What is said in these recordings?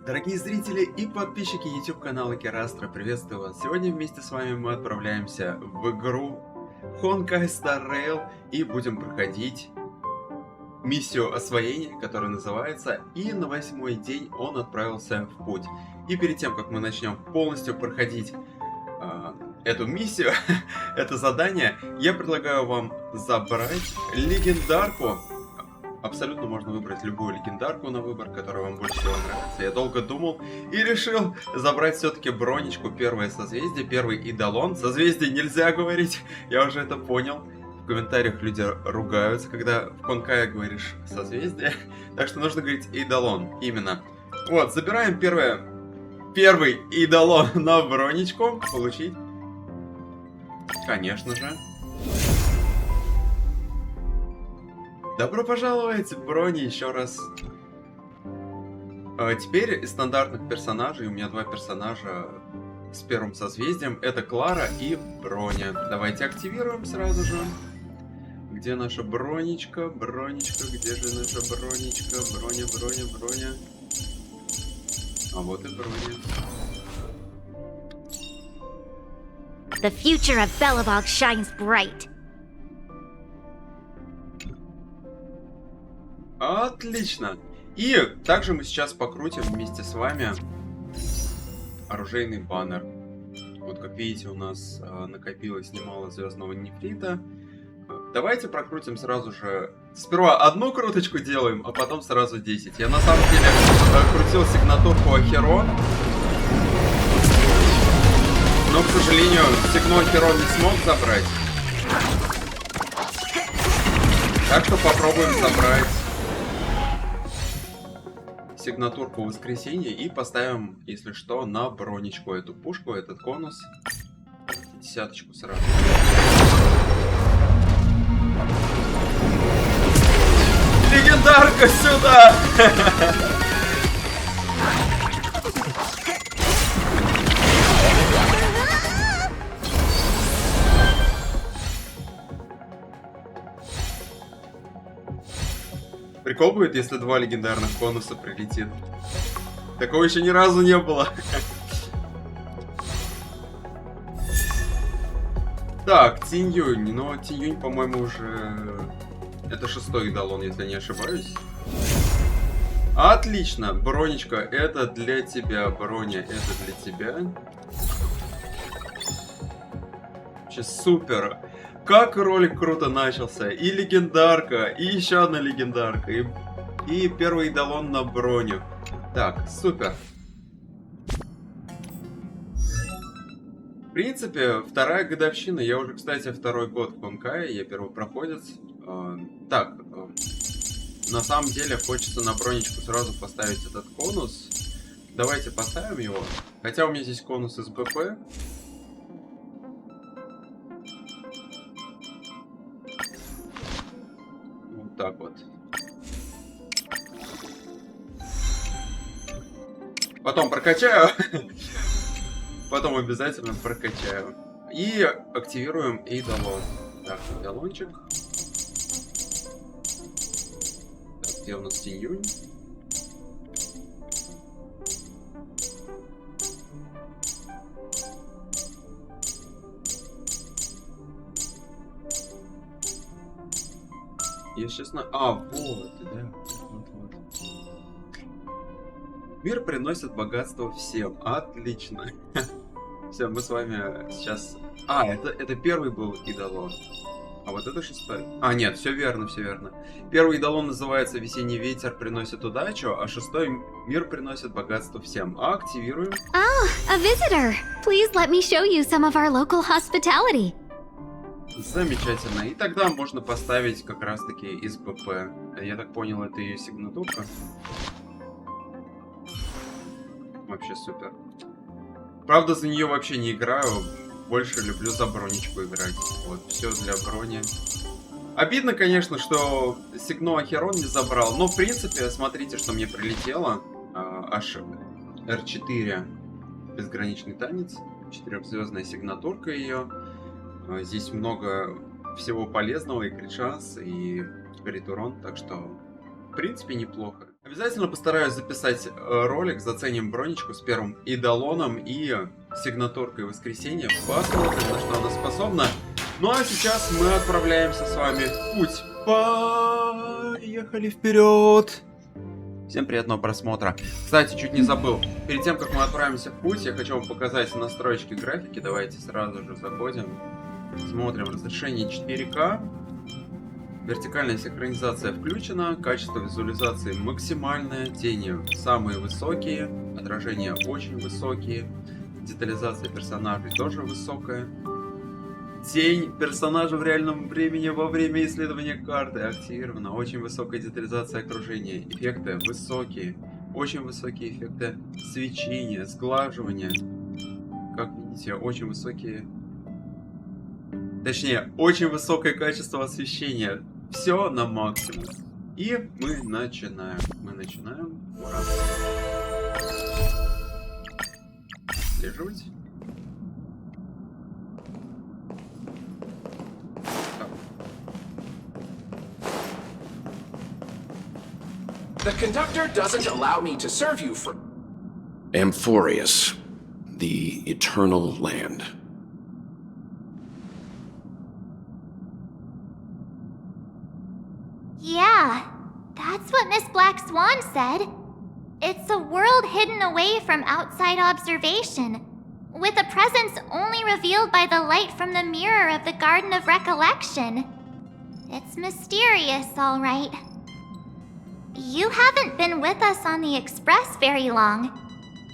Дорогие зрители и подписчики YouTube канала Керастра, приветствую вас! Сегодня вместе с вами мы отправляемся в игру Honkai Star Rail и будем проходить миссию освоения, которая называется «И на 8-й день он отправился в путь». И перед тем, как мы начнем полностью проходить эту миссию, это задание, я предлагаю вам забрать легендарку. Абсолютно можно выбрать любую легендарку на выбор, которая вам больше всего нравится. Я долго думал и решил забрать все-таки бронечку, первое созвездие, первый идолон. Созвездие нельзя говорить, я уже это понял. В комментариях люди ругаются, когда в Honkai говоришь созвездие. Так что нужно говорить идолон, именно. Вот, забираем первый идолон на бронечку. Получить. Конечно же. Добро пожаловать в Брони еще раз. Теперь из стандартных персонажей у меня два персонажа с первым созвездием. Это Клара и Броня. Давайте активируем сразу же. Где наша бронечка? Бронечка, где же наша бронечка? Броня. А вот и Броня. The future of Belobog shines bright. Отлично! И также мы сейчас покрутим вместе с вами оружейный баннер. Вот как видите, у нас накопилось немало звездного нефрита. Давайте прокрутим сразу же. Сперва одну круточку делаем, а потом сразу 10. Я на самом деле крутил сигнатурку Ахеро. Но, к сожалению, сигнал Ахеро не смог забрать. Так что попробуем забрать сигнатурку воскресенья и поставим, если что, на бронечку эту пушку, этот конус. Десяточку сразу. Легендарка сюда! Прикол будет, если два легендарных конуса прилетит. Такого еще ни разу не было. Так, Тинь-Юнь. Но Тинь-Юнь, по-моему, уже... Это 6-й идолон, если не ошибаюсь. Отлично. Бронечка, это для тебя. Броня, это для тебя. Сейчас супер. Как ролик круто начался. И легендарка, и еще одна легендарка, и первый идолон на броню. Так, супер. В принципе, вторая годовщина. Я уже, кстати, второй год в Honkai, я первопроходец. Так, на самом деле хочется на бронечку сразу поставить этот конус. Давайте поставим его. Хотя у меня здесь конус из БП. Так вот. Потом прокачаю. Потом обязательно прокачаю. И активируем идолон. Так, идолончик. Так, где у нас Тинь-Юнь? Я сейчас на... А, вот, да. Вот. Мир приносит богатство всем. Отлично. Все, мы с вами сейчас... А, это первый был идолон. А вот это 6-й. А, нет, все верно. Первый идолон называется «Весенний ветер приносит удачу», а 6-й «Мир приносит богатство всем». Активируем. Oh, a visitor. Please let me show you some of our local hospitality. Замечательно. И тогда можно поставить как раз таки из БП. Я так понял, это ее сигнатурка. Вообще супер. Правда, за нее вообще не играю. Больше люблю за бронечку играть. Вот, все для брони. Обидно, конечно, что сигнал Ахерон не забрал. Но, в принципе, смотрите, что мне прилетело. Аж R4. Безграничный танец. 4-звездная сигнатурка ее. Здесь много всего полезного, и крит шанс, и крит урон, так что, в принципе, неплохо. Обязательно постараюсь записать ролик, заценим бронечку с первым идолоном и сигнатуркой воскресенья. Посмотрим, на что она способна. Ну а сейчас мы отправляемся с вами в путь. Поехали вперед! Всем приятного просмотра. Кстати, чуть не забыл. Перед тем, как мы отправимся в путь, я хочу вам показать настройки графики. Давайте сразу же заходим. Смотрим разрешение 4К. Вертикальная синхронизация включена. Качество визуализации максимальное. Тени самые высокие. Отражения очень высокие. Детализация персонажей тоже высокая. Тень персонажа в реальном времени во время исследования карты активирована. Очень высокая детализация окружения. Эффекты высокие. Очень высокие эффекты свечения, сглаживания. Как видите, очень высокие... Точнее, очень высокое качество освещения. Все на максимум. И мы начинаем. Ура. Слеживать. The conductor doesn't allow me to serve you for... Amphorius, the eternal land. Yeah, that's what Miss Black Swan said. It's a world hidden away from outside observation, with a presence only revealed by the light from the mirror of the Garden of Recollection. It's mysterious, all right. You haven't been with us on the Express very long.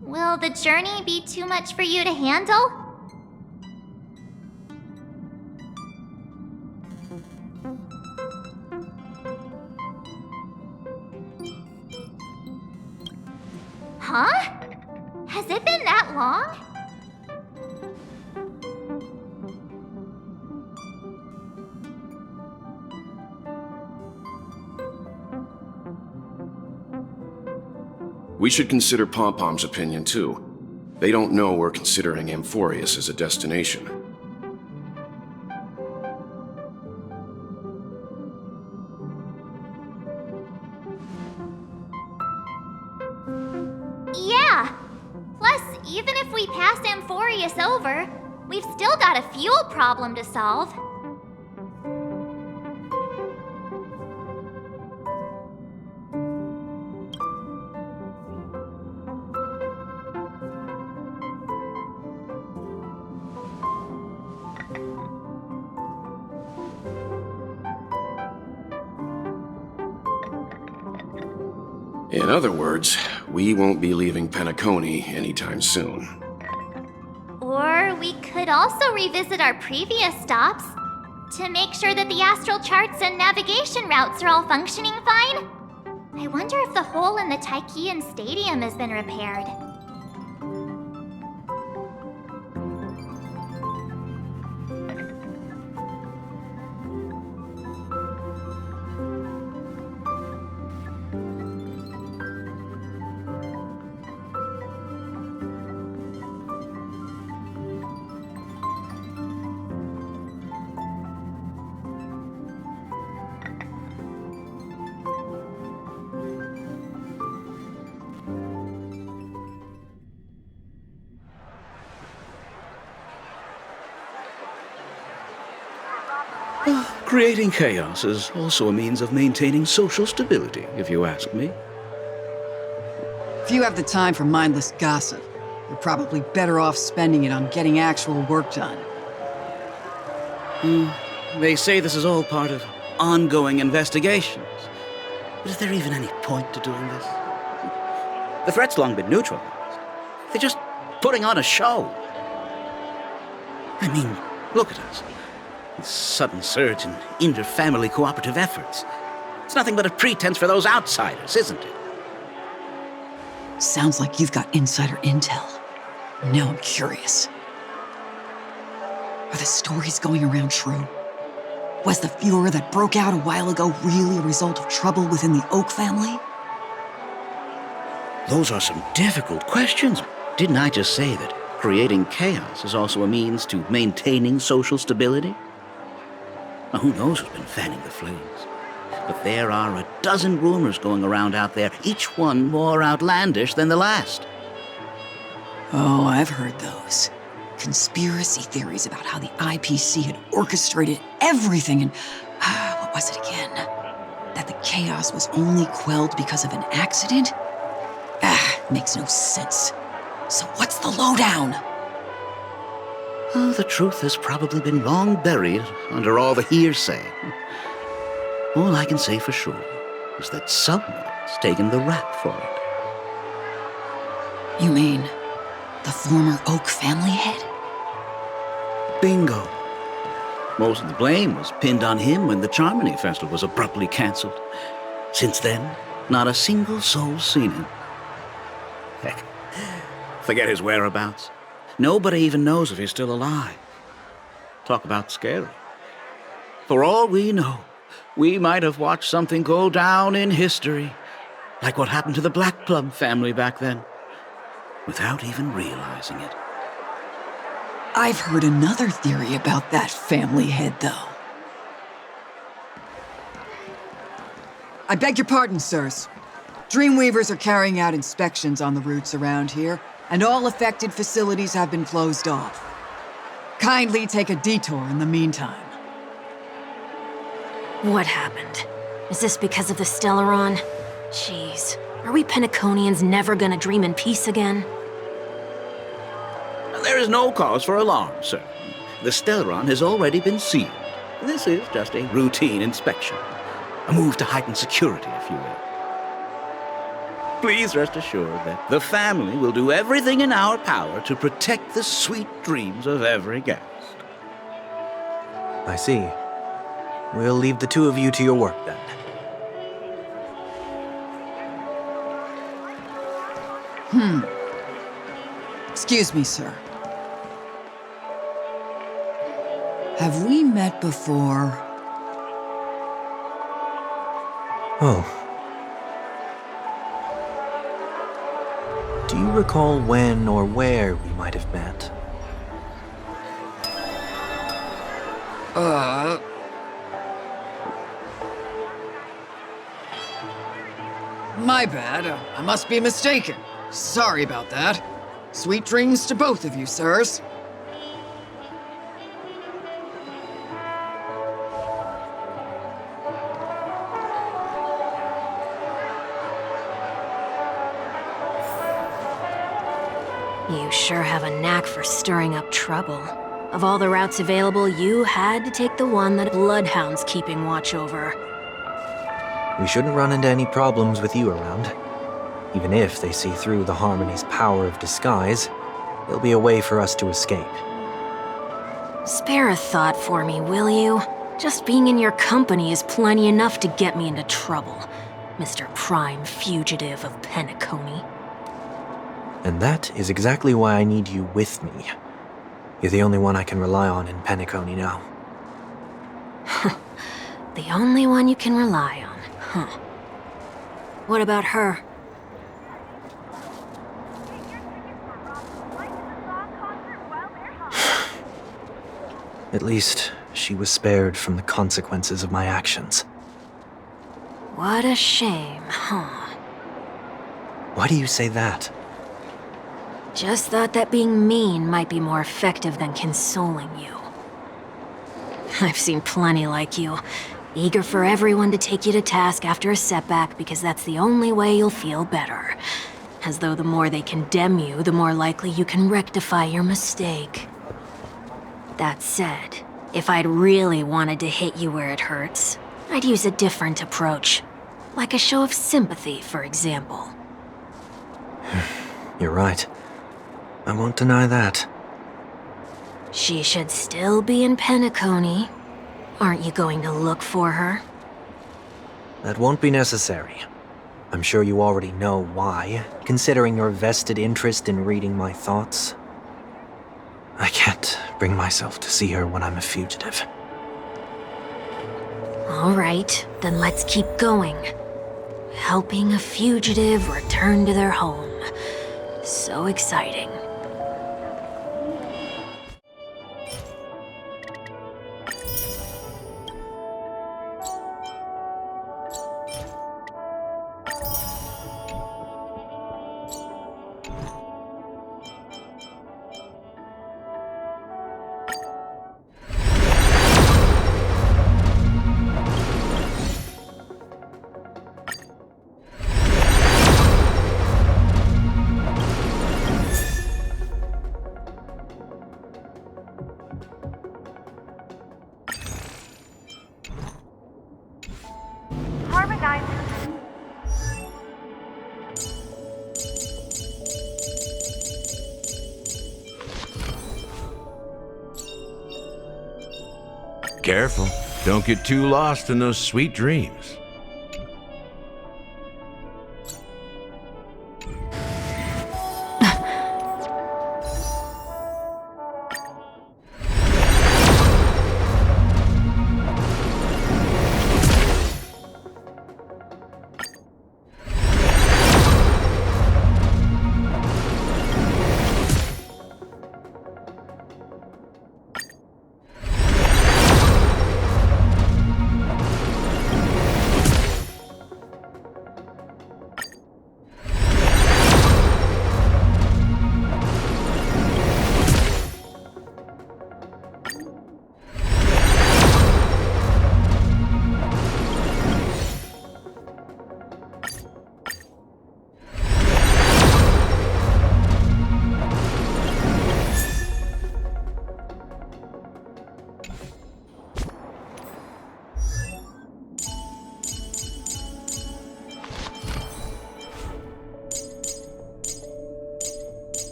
Will the journey be too much for you to handle? Huh? Has it been that long? We should consider Pom-Pom's opinion, too. They don't know we're considering Amphorius as a destination. Yeah! Plus, even if we pass Amphorius over, we've still got a fuel problem to solve. In other words, we won't be leaving Penaconii anytime soon. Or we could also revisit our previous stops to make sure that the astral charts and navigation routes are all functioning fine. I wonder if the hole in the Tychean Stadium has been repaired. Creating chaos is also a means of maintaining social stability, if you ask me. If you have the time for mindless gossip, you're probably better off spending it on getting actual work done. They say this is all part of ongoing investigations. But is there even any point to doing this? The threat's long been neutralized. They're just putting on a show. I mean, look at us. This sudden surge in inter-family cooperative efforts. It's nothing but a pretense for those outsiders, isn't it? Sounds like you've got insider intel. Now I'm curious. Are the stories going around true? Was the furor that broke out a while ago really a result of trouble within the Oak family? Those are some difficult questions. Didn't I just say that creating chaos is also a means to maintaining social stability? Now, who knows who's been fanning the flames? But there are a dozen rumors going around out there, each one more outlandish than the last. Oh, I've heard those. Conspiracy theories about how the IPC had orchestrated everything and... what was it again? That the chaos was only quelled because of an accident? Makes no sense. So what's the lowdown? Oh, the truth has probably been long buried under all the hearsay. All I can say for sure is that someone's taken the rap for it. You mean the former Oak family head? Bingo. Most of the blame was pinned on him when the Charmony Festival was abruptly cancelled. Since then, not a single soul's seen him. Heck, forget his whereabouts. Nobody even knows if he's still alive. Talk about scary. For all we know, we might have watched something go down in history, like what happened to the Black Plum family back then, without even realizing it. I've heard another theory about that family head, though. I beg your pardon, sirs. Dreamweavers are carrying out inspections on the routes around here, and all affected facilities have been closed off. Kindly take a detour in the meantime. What happened? Is this because of the Stellaron? Jeez, are we Penaconians never gonna dream in peace again? There is no cause for alarm, sir. The Stellaron has already been sealed. This is just a routine inspection. A move to heighten security, if you will. Please rest assured that the family will do everything in our power to protect the sweet dreams of every guest. I see. We'll leave the two of you to your work, then. Excuse me, sir. Have we met before? Oh. Do you recall when or where we might have met? My bad. I must be mistaken. Sorry about that. Sweet dreams to both of you, sirs. You sure have a knack for stirring up trouble. Of all the routes available, you had to take the one that Bloodhound's keeping watch over. We shouldn't run into any problems with you around. Even if they see through the Harmony's power of disguise, there'll be a way for us to escape. Spare a thought for me, will you? Just being in your company is plenty enough to get me into trouble, Mr. Prime Fugitive of Peniconii. And that is exactly why I need you with me. You're the only one I can rely on in Peniconii now. The only one you can rely on, huh? What about her? At least, she was spared from the consequences of my actions. What a shame, huh? Why do you say that? Just thought that being mean might be more effective than consoling you. I've seen plenty like you, eager for everyone to take you to task after a setback because that's the only way you'll feel better. As though the more they condemn you, the more likely you can rectify your mistake. That said, if I'd really wanted to hit you where it hurts, I'd use a different approach. Like a show of sympathy, for example. You're right. I won't deny that. She should still be in Peniconii. Aren't you going to look for her? That won't be necessary. I'm sure you already know why, considering your vested interest in reading my thoughts. I can't bring myself to see her when I'm a fugitive. All right, then let's keep going. Helping a fugitive return to their home. So exciting. careful. Don't get too lost in those sweet dreams.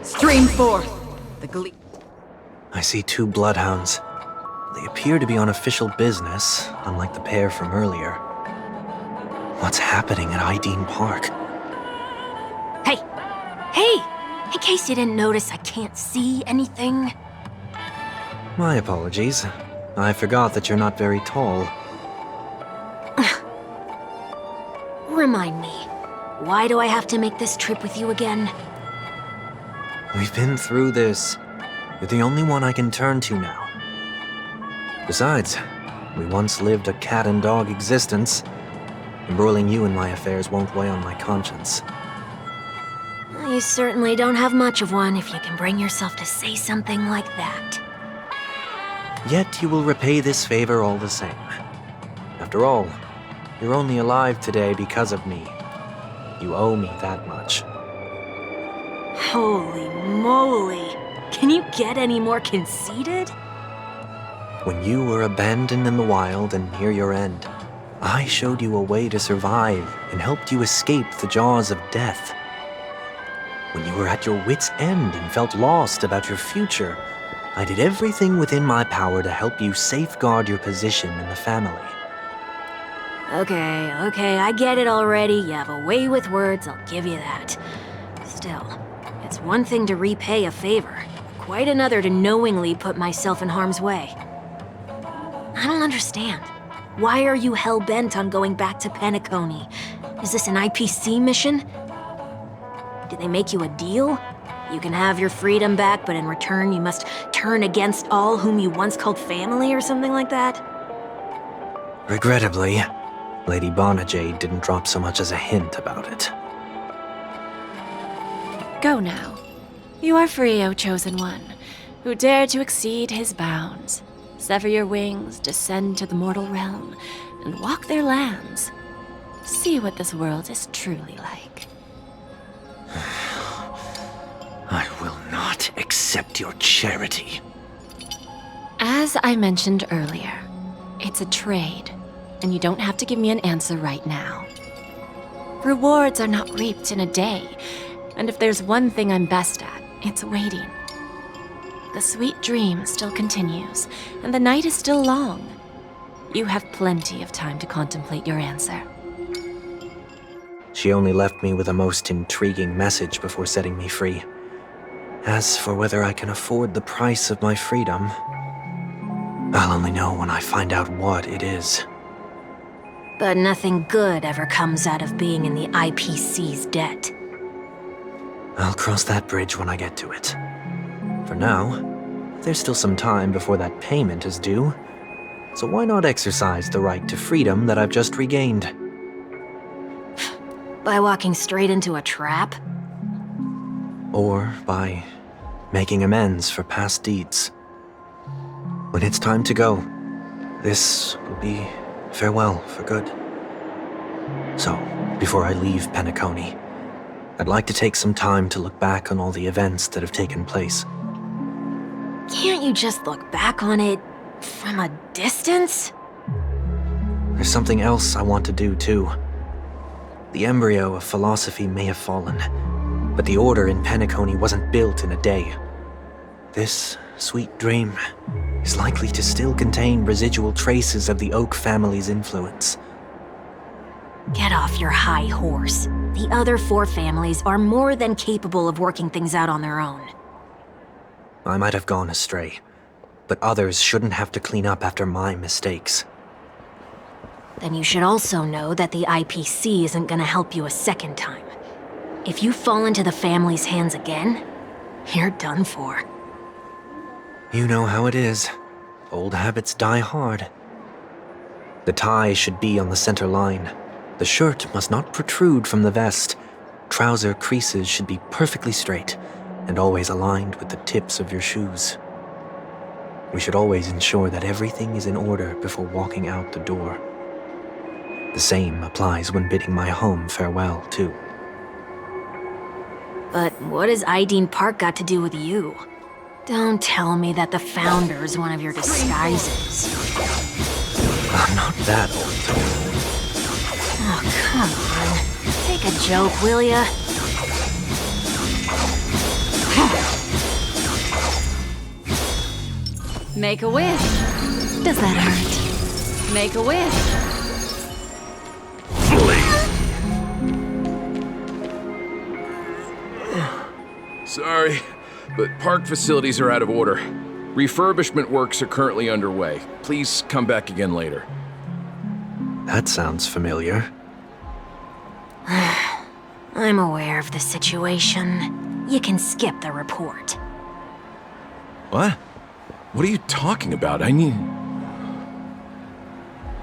Stream forth. The glee. I see 2 bloodhounds. They appear to be on official business, unlike the pair from earlier. What's happening at Ideen Park? Hey! Hey! In case you didn't notice, I can't see anything. My apologies. I forgot that you're not very tall. Remind me, why do I have to make this trip with you again? We've been through this. You're the only one I can turn to now. Besides, we once lived a cat-and-dog existence. Embroiling you in my affairs won't weigh on my conscience. You certainly don't have much of one if you can bring yourself to say something like that. Yet you will repay this favor all the same. After all, you're only alive today because of me. You owe me that much. Holy moly! Can you get any more conceited? When you were abandoned in the wild and near your end, I showed you a way to survive and helped you escape the jaws of death. When you were at your wit's end and felt lost about your future, I did everything within my power to help you safeguard your position in the family. Okay, I get it already. You have a way with words, I'll give you that. Still, it's one thing to repay a favor, quite another to knowingly put myself in harm's way. I don't understand. Why are you hell-bent on going back to Penaconii? Is this an IPC mission? Did they make you a deal? You can have your freedom back, but in return you must turn against all whom you once called family or something like that? Regrettably, Lady Bonajade didn't drop so much as a hint about it. Go now. You are free, O Chosen One, who dare to exceed his bounds. Sever your wings, descend to the mortal realm, and walk their lands. See what this world is truly like. I will not accept your charity. As I mentioned earlier, it's a trade, and you don't have to give me an answer right now. Rewards are not reaped in a day, and if there's one thing I'm best at, it's waiting. The sweet dream still continues, and the night is still long. You have plenty of time to contemplate your answer. She only left me with a most intriguing message before setting me free. As for whether I can afford the price of my freedom, I'll only know when I find out what it is. But nothing good ever comes out of being in the IPC's debt. I'll cross that bridge when I get to it. For now, there's still some time before that payment is due. So why not exercise the right to freedom that I've just regained? By walking straight into a trap? Or by making amends for past deeds. When it's time to go, this will be farewell for good. So, before I leave Penaconii, I'd like to take some time to look back on all the events that have taken place. Can't you just look back on it from a distance? There's something else I want to do too. The embryo of philosophy may have fallen, but the order in Penaconii wasn't built in a day. This sweet dream is likely to still contain residual traces of the Oak family's influence. Get off your high horse. The other 4 families are more than capable of working things out on their own. I might have gone astray, but others shouldn't have to clean up after my mistakes. Then you should also know that the IPC isn't gonna help you a second time. If you fall into the family's hands again, you're done for. You know how it is. Old habits die hard. The tie should be on the center line. The shirt must not protrude from the vest. Trouser creases should be perfectly straight and always aligned with the tips of your shoes. We should always ensure that everything is in order before walking out the door. The same applies when bidding my home farewell, too. But what has Ideen Park got to do with you? Don't tell me that the Founder's one of your disguises. I'm not that old. Oh, come on. Take a joke, will ya? Make a wish. Does that hurt? Make a wish. Sorry, but park facilities are out of order. Refurbishment works are currently underway. Please come back again later. That sounds familiar. I'm aware of the situation. You can skip the report. What? What are you talking about? I mean...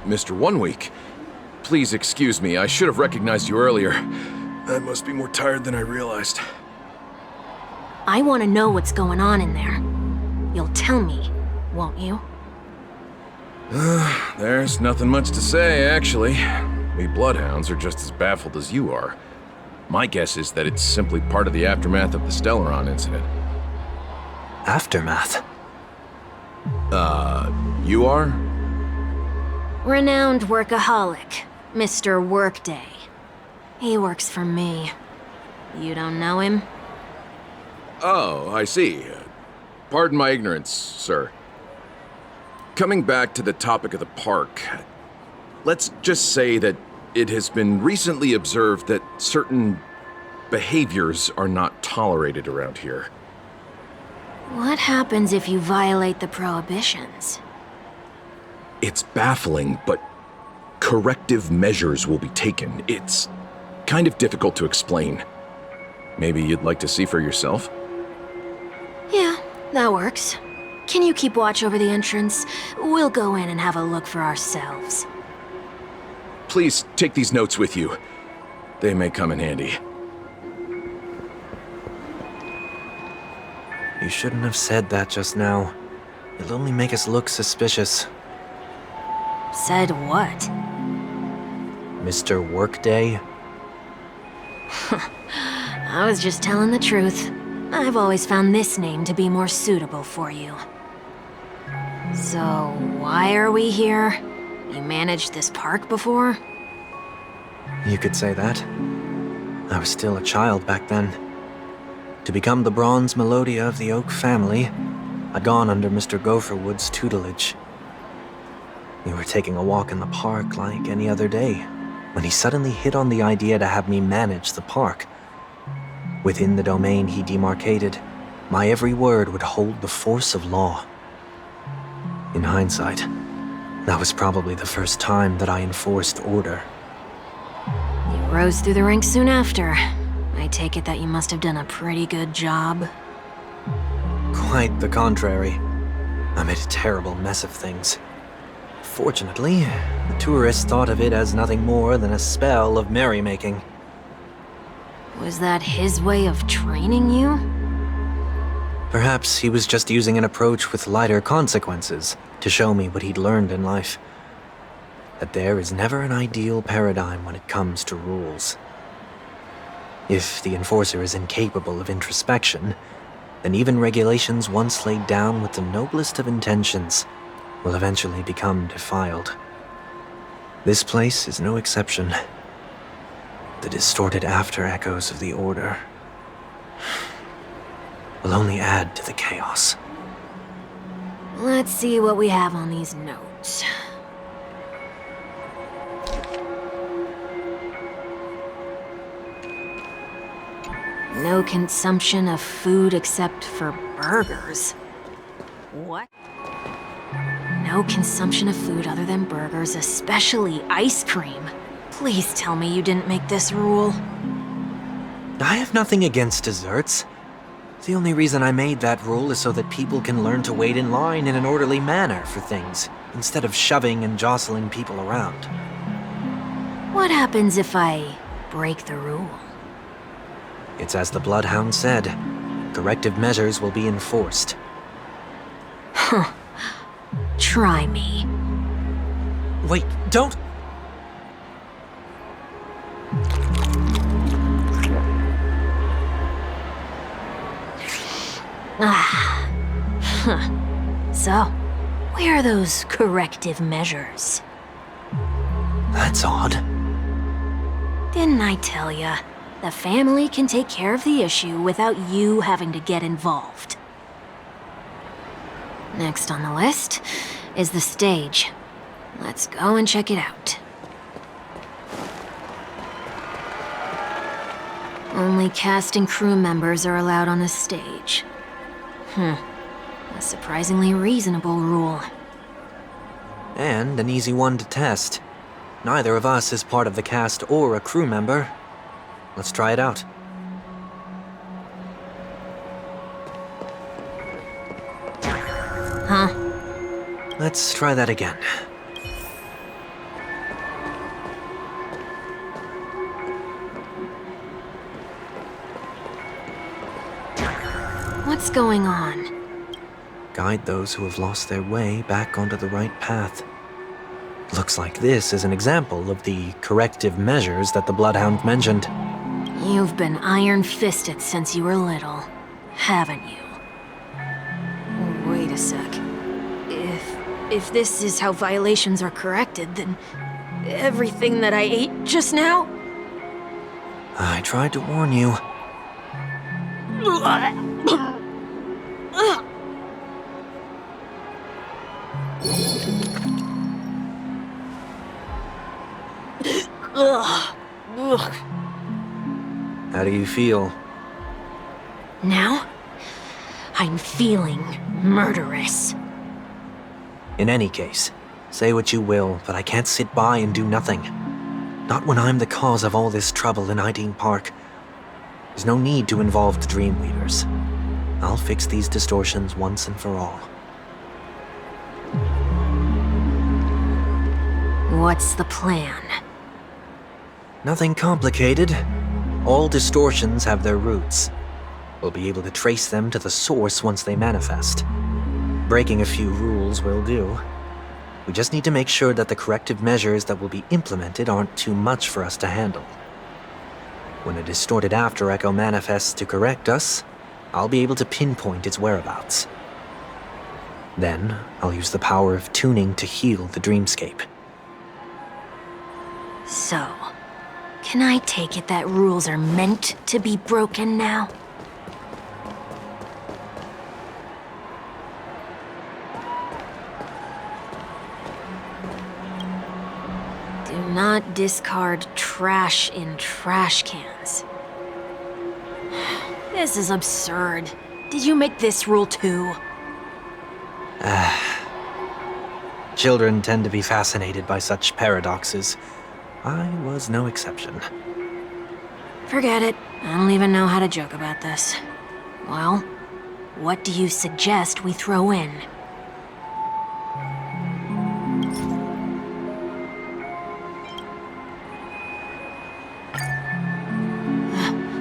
Mr. 1 Week, please excuse me. I should have recognized you earlier. I must be more tired than I realized. I want to know what's going on in there. You'll tell me, won't you? There's nothing much to say, actually. We Bloodhounds are just as baffled as you are. My guess is that it's simply part of the aftermath of the Stellaron incident. Aftermath? You are? Renowned workaholic, Mr. Workday. He works for me. You don't know him? Oh, I see. Pardon my ignorance, sir. Coming back to the topic of the park, let's just say that it has been recently observed that certain behaviors are not tolerated around here. What happens if you violate the prohibitions? It's baffling, but corrective measures will be taken. It's kind of difficult to explain. Maybe you'd like to see for yourself? Yeah, that works. Can you keep watch over the entrance? We'll go in and have a look for ourselves. Please take these notes with you. They may come in handy. You shouldn't have said that just now. It'll only make us look suspicious. Said what? Mr. Workday? I was just telling the truth. I've always found this name to be more suitable for you. So, why are we here? You managed this park before? You could say that. I was still a child back then. To become the bronze Melodia of the Oak family, I'd gone under Mr. Gopherwood's tutelage. We were taking a walk in the park like any other day, when he suddenly hit on the idea to have me manage the park. Within the domain he demarcated, my every word would hold the force of law. In hindsight, That was probably the first time that I enforced order. You rose through the ranks soon after. I take it that you must have done a pretty good job. Quite the contrary. I made a terrible mess of things. Fortunately, the tourist thought of it as nothing more than a spell of merrymaking. Was that his way of training you? Perhaps he was just using an approach with lighter consequences to show me what he'd learned in life. That there is never an ideal paradigm when it comes to rules. If the enforcer is incapable of introspection, then even regulations once laid down with the noblest of intentions will eventually become defiled. This place is no exception. The distorted after-echoes of the Order will only add to the chaos. Let's see what we have on these notes. No consumption of food except for burgers. What? No consumption of food other than burgers, especially ice cream. Please tell me you didn't make this rule. I have nothing against desserts. The only reason I made that rule is so that people can learn to wait in line in an orderly manner for things, instead of shoving and jostling people around. What happens if I break the rule? It's as the Bloodhound said. Corrective measures will be enforced. Huh. Try me. Wait, don't... Ah. Huh. So, where are those corrective measures? That's odd. Didn't I tell ya? The family can take care of the issue without you having to get involved. Next on the list is the stage. Let's go and check it out. Only cast and crew members are allowed on the stage. A surprisingly reasonable rule. And an easy one to test. Neither of us is part of the cast or a crew member. Let's try it out. Huh? Let's try that again. What's going on? Guide those who have lost their way back onto the right path. Looks like this is an example of the corrective measures that the Bloodhound mentioned. You've been iron-fisted since you were little, haven't you? Wait a sec. If this is how violations are corrected, then everything that I ate just now? I tried to warn you. How do you feel? Now, I'm feeling murderous. In any case, say what you will, but I can't sit by and do nothing. Not when I'm the cause of all this trouble in Ideen Park. There's no need to involve the Dreamweavers. I'll fix these distortions once and for all. What's the plan? Nothing complicated. All distortions have their roots. We'll be able to trace them to the source once they manifest. Breaking a few rules will do. We just need to make sure that the corrective measures that will be implemented aren't too much for us to handle. When a distorted after-echo manifests to correct us, I'll be able to pinpoint its whereabouts. Then, I'll use the power of tuning to heal the dreamscape. So, can I take it that rules are meant to be broken now? Do not discard trash in trash cans. This is absurd. Did you make this rule too? Children tend to be fascinated by such paradoxes. I was no exception. Forget it. I don't even know how to joke about this. Well, what do you suggest we throw in?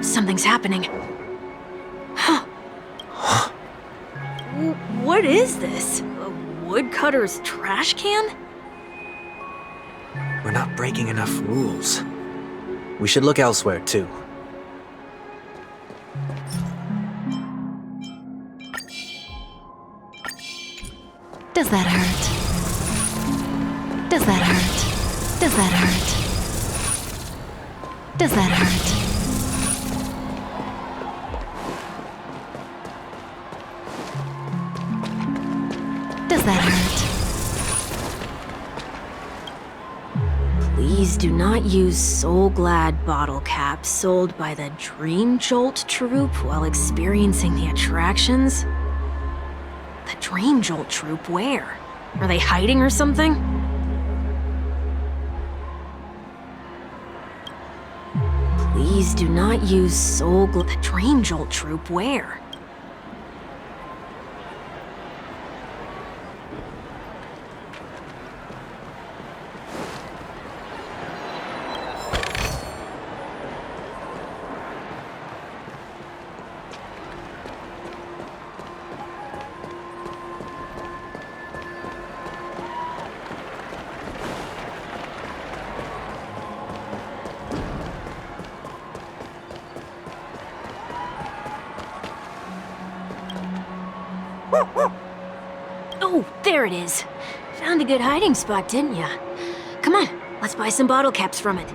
Something's happening. What is this? A woodcutter's trash can? We're not breaking enough rules. We should look elsewhere, too. Does that hurt? Does that hurt? Does that hurt? Does that hurt? Does that hurt? Please do not use Soul Glad bottle caps sold by the Dream Jolt troupe while experiencing the attractions. The Dream Jolt troupe? Where? Are they hiding or something? Please do not use Soul Glad. The Dream Jolt troupe? Where? Oh, there it is. Found a good hiding spot, didn't ya? Come on, let's buy some bottle caps from it.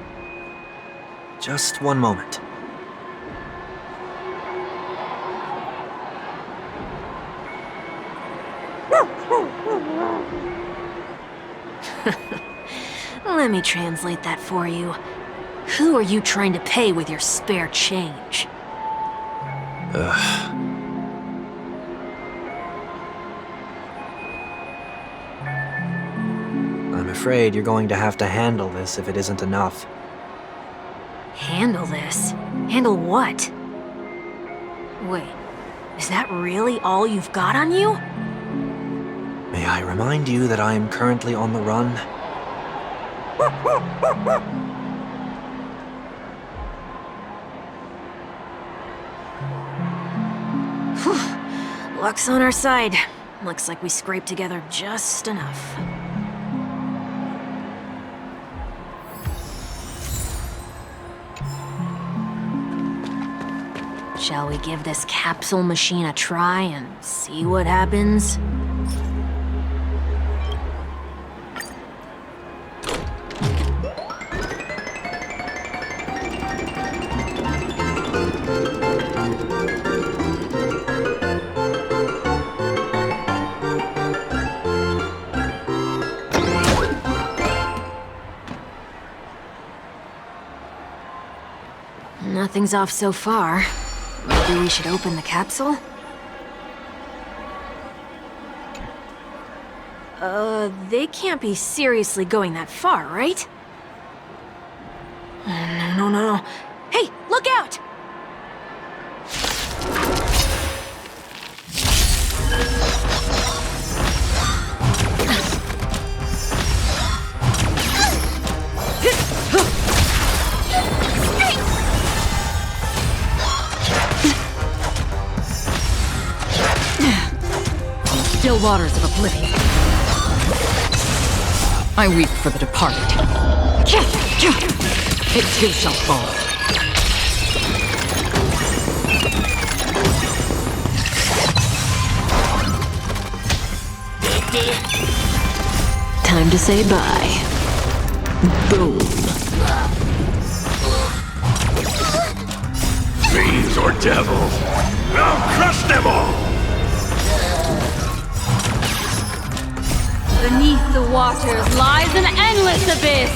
Just one moment. Let me translate that for you. Who are you trying to pay with your spare change? Ugh. I'm afraid you're going to have to handle this if it isn't enough. Handle this? Handle what? Wait, is that really all you've got on you? May I remind you that I am currently on the run? Whew. Luck's on our side. Looks like we scraped together just enough. Shall we give this capsule machine a try and see what happens? Nothing's off so far. Maybe we should open the capsule? They can't be seriously going that far, right? No. Hey, look out! Still waters of oblivion. I weep for the departed. It too shall fall. Time to say bye. Boom. Fiends or devils, I'll crush them all! Beneath the waters lies an endless abyss!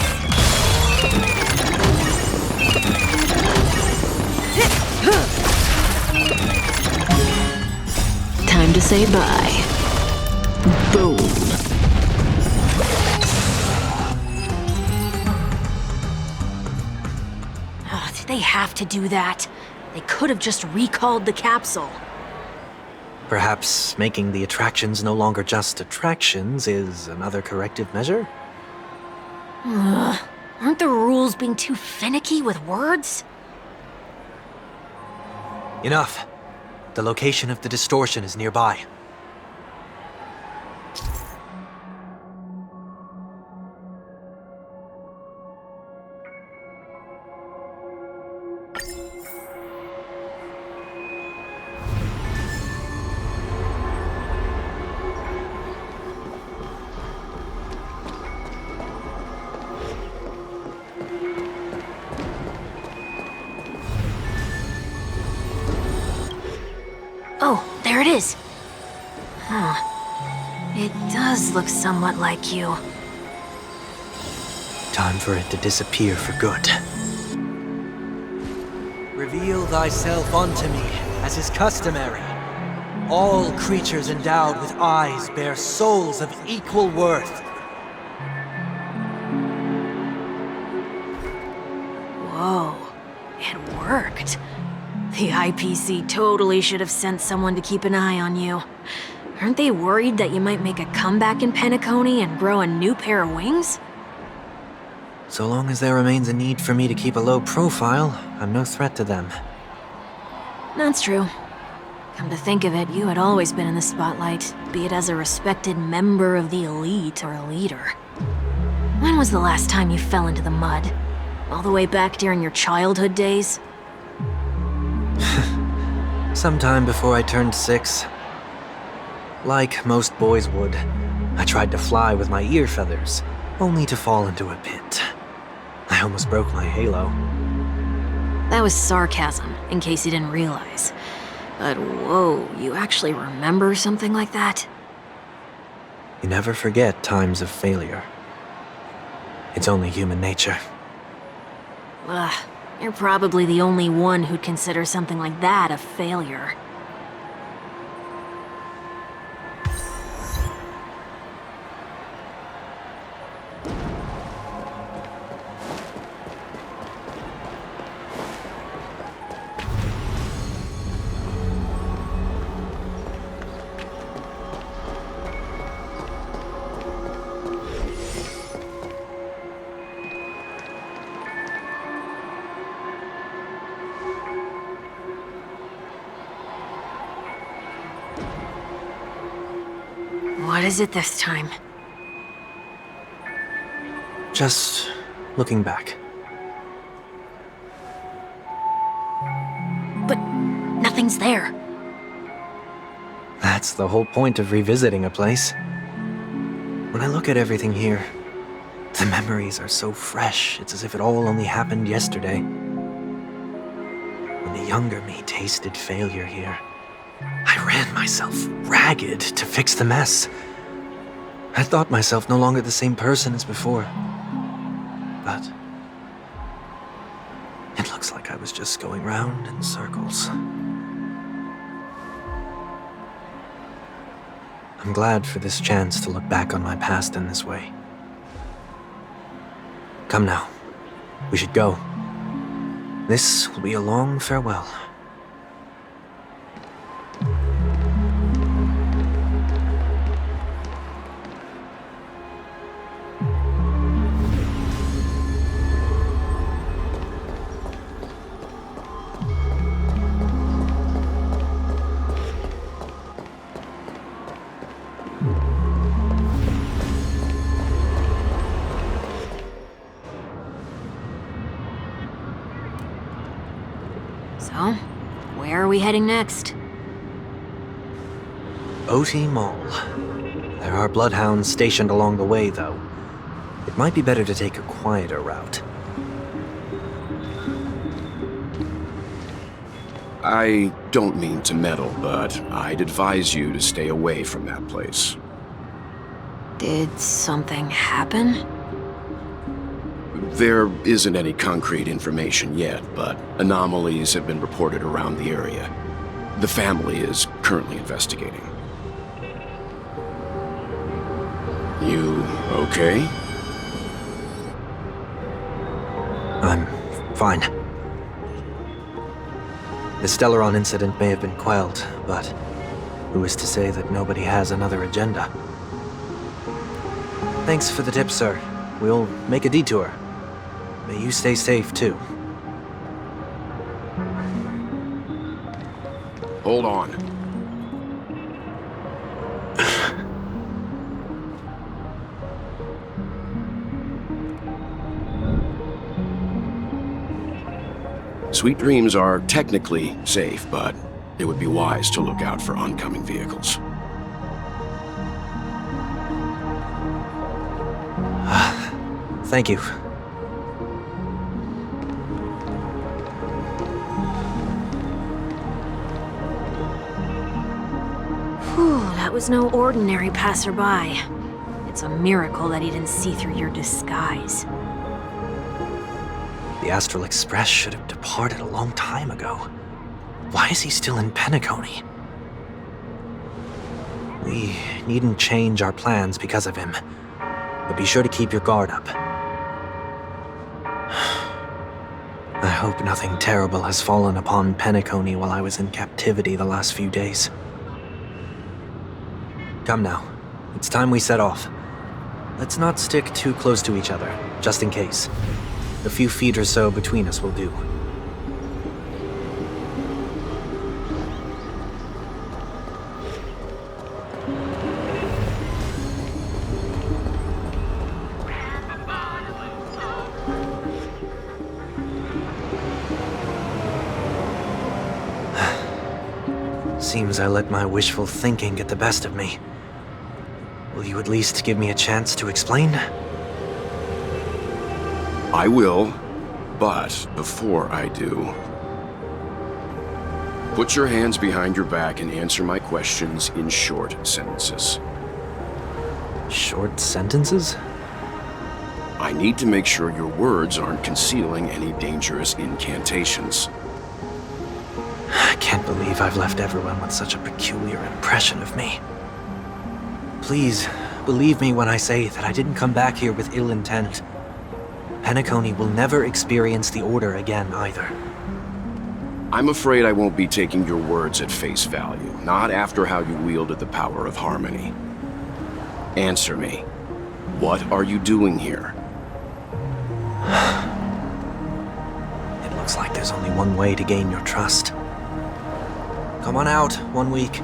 Time to say bye. Boom. have to do that. They could have just recalled the capsule. Perhaps making the attractions no longer just attractions is another corrective measure? Ugh. Aren't the rules being too finicky with words? Enough. The location of the distortion is nearby. Oh, there it is. Huh. It does look somewhat like you. Time for it to disappear for good. Reveal thyself unto me, as is customary. All creatures endowed with eyes bear souls of equal worth. Whoa, it worked. The IPC totally should have sent someone to keep an eye on you. Aren't they worried that you might make a comeback in Penaconii and grow a new pair of wings? So long as there remains a need for me to keep a low profile, I'm no threat to them. That's true. Come to think of it, you had always been in the spotlight, be it as a respected member of the elite or a leader. When was the last time you fell into the mud? All the way back during your childhood days? Sometime before I turned 6. Like most boys would, I tried to fly with my ear feathers, only to fall into a pit. I almost broke my halo. That was sarcasm, in case you didn't realize. But whoa, you actually remember something like that? You never forget times of failure. It's only human nature. Ugh, you're probably the only one who'd consider something like that a failure. What is it this time? Just looking back. But nothing's there. That's the whole point of revisiting a place. When I look at everything here, the memories are so fresh, it's as if it all only happened yesterday. When the younger me tasted failure here, I ran myself ragged to fix the mess. I thought myself no longer the same person as before. But it looks like I was just going round in circles. I'm glad for this chance to look back on my past in this way. Come now, we should go. This will be a long farewell. So, where are we heading next? OT Mall. There are bloodhounds stationed along the way, though. It might be better to take a quieter route. I don't mean to meddle, but I'd advise you to stay away from that place. Did something happen? There isn't any concrete information yet, but anomalies have been reported around the area. The family is currently investigating. You okay? I'm fine. The Stellaron incident may have been quelled, but who is to say that nobody has another agenda? Thanks for the tip, sir. We'll make a detour. May you stay safe, too. Hold on. Sweet Dreams are technically safe, but it would be wise to look out for oncoming vehicles. Thank you. Whew, that was no ordinary passerby. It's a miracle that he didn't see through your disguise. The Astral Express should have departed a long time ago. Why is he still in Penaconii? We needn't change our plans because of him, but be sure to keep your guard up. I hope nothing terrible has fallen upon Penaconii while I was in captivity the last few days. Come now, it's time we set off. Let's not stick too close to each other, just in case. A few feet or so between us will do. Seems I let my wishful thinking get the best of me. Will you at least give me a chance to explain? I will, but before I do, put your hands behind your back and answer my questions in short sentences. Short sentences? I need to make sure your words aren't concealing any dangerous incantations. I can't believe I've left everyone with such a peculiar impression of me. Please, believe me when I say that I didn't come back here with ill intent. Penaconii will never experience the Order again, either. I'm afraid I won't be taking your words at face value, not after how you wielded the power of harmony. Answer me. What are you doing here? It looks like there's only one way to gain your trust. Come on out, 1 week.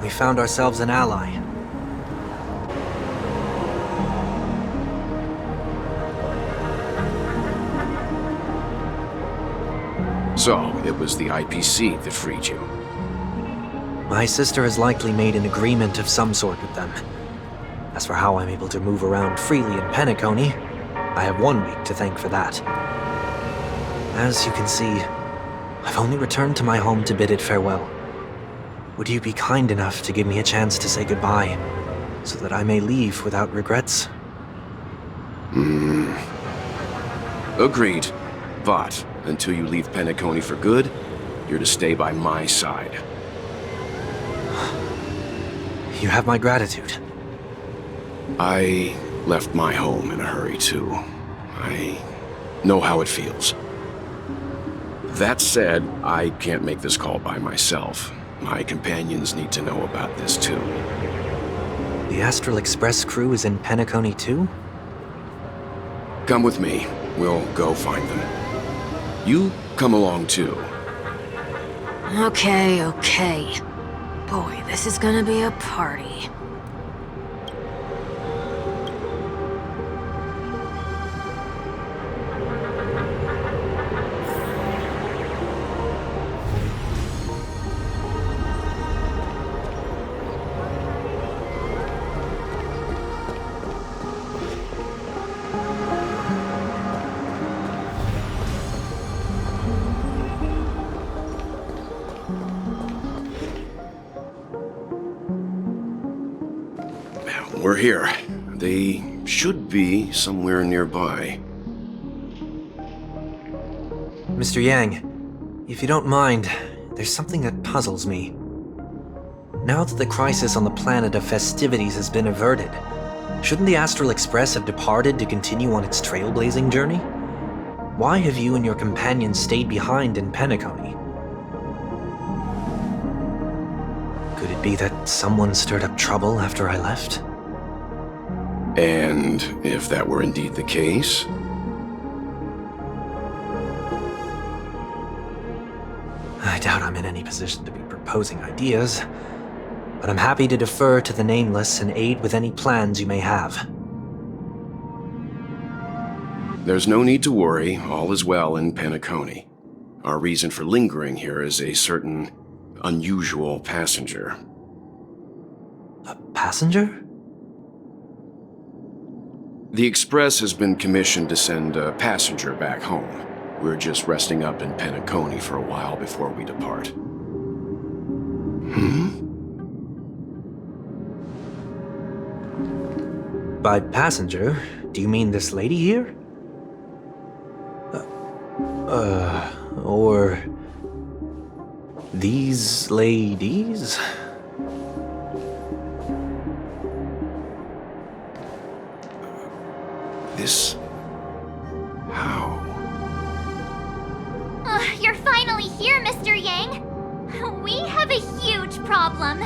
We found ourselves an ally. So, it was the IPC that freed you. My sister has likely made an agreement of some sort with them. As for how I'm able to move around freely in Penaconii, I have 1 week to thank for that. As you can see, I've only returned to my home to bid it farewell. Would you be kind enough to give me a chance to say goodbye, so that I may leave without regrets? Agreed. But, until you leave Penaconii for good, you're to stay by my side. You have my gratitude. I left my home in a hurry, too. I know how it feels. That said, I can't make this call by myself. My companions need to know about this, too. The Astral Express crew is in Penaconii, too? Come with me. We'll go find them. You come along, too. Okay. Boy, this is gonna be a party. We're here. They should be somewhere nearby. Mr. Yang, if you don't mind, there's something that puzzles me. Now that the crisis on the planet of festivities has been averted, shouldn't the Astral Express have departed to continue on its trailblazing journey? Why have you and your companions stayed behind in Penaconii? be that someone stirred up trouble after I left? And if that were indeed the case? I doubt I'm in any position to be proposing ideas, but I'm happy to defer to the Nameless and aid with any plans you may have. There's no need to worry. All is well in Penaconii. Our reason for lingering here is a certain unusual passenger. A passenger? The Express has been commissioned to send a passenger back home. We're just resting up in Penaconii for a while before we depart. By passenger, do you mean this lady here? Or these ladies? This... how? You're finally here, Mr. Yang. We have a huge problem.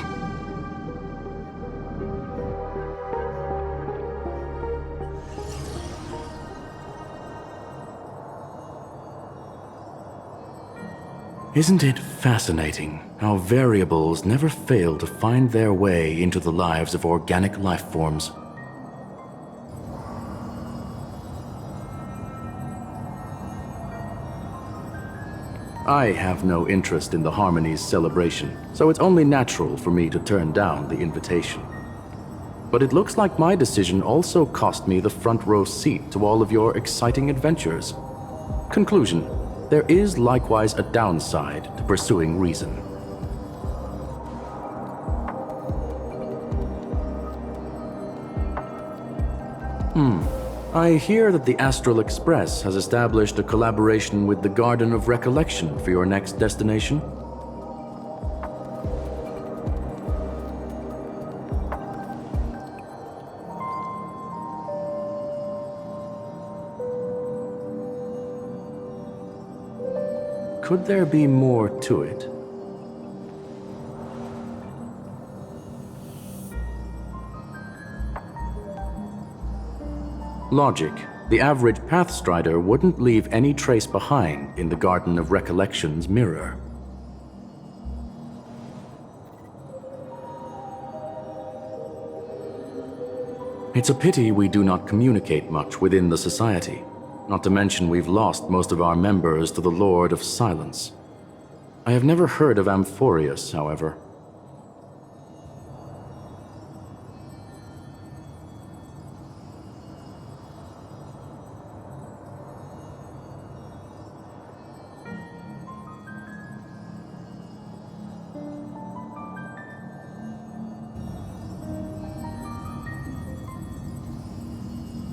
Isn't it fascinating how variables never fail to find their way into the lives of organic life forms? I have no interest in the Harmony's celebration, so it's only natural for me to turn down the invitation. But it looks like my decision also cost me the front row seat to all of your exciting adventures. Conclusion: there is likewise a downside to pursuing reason. I hear that the Astral Express has established a collaboration with the Garden of Recollection for your next destination. Could there be more to it? Logic. The average Pathstrider wouldn't leave any trace behind in the Garden of Recollection's mirror. It's a pity we do not communicate much within the society. Not to mention we've lost most of our members to the Lord of Silence. I have never heard of Amphorius, however.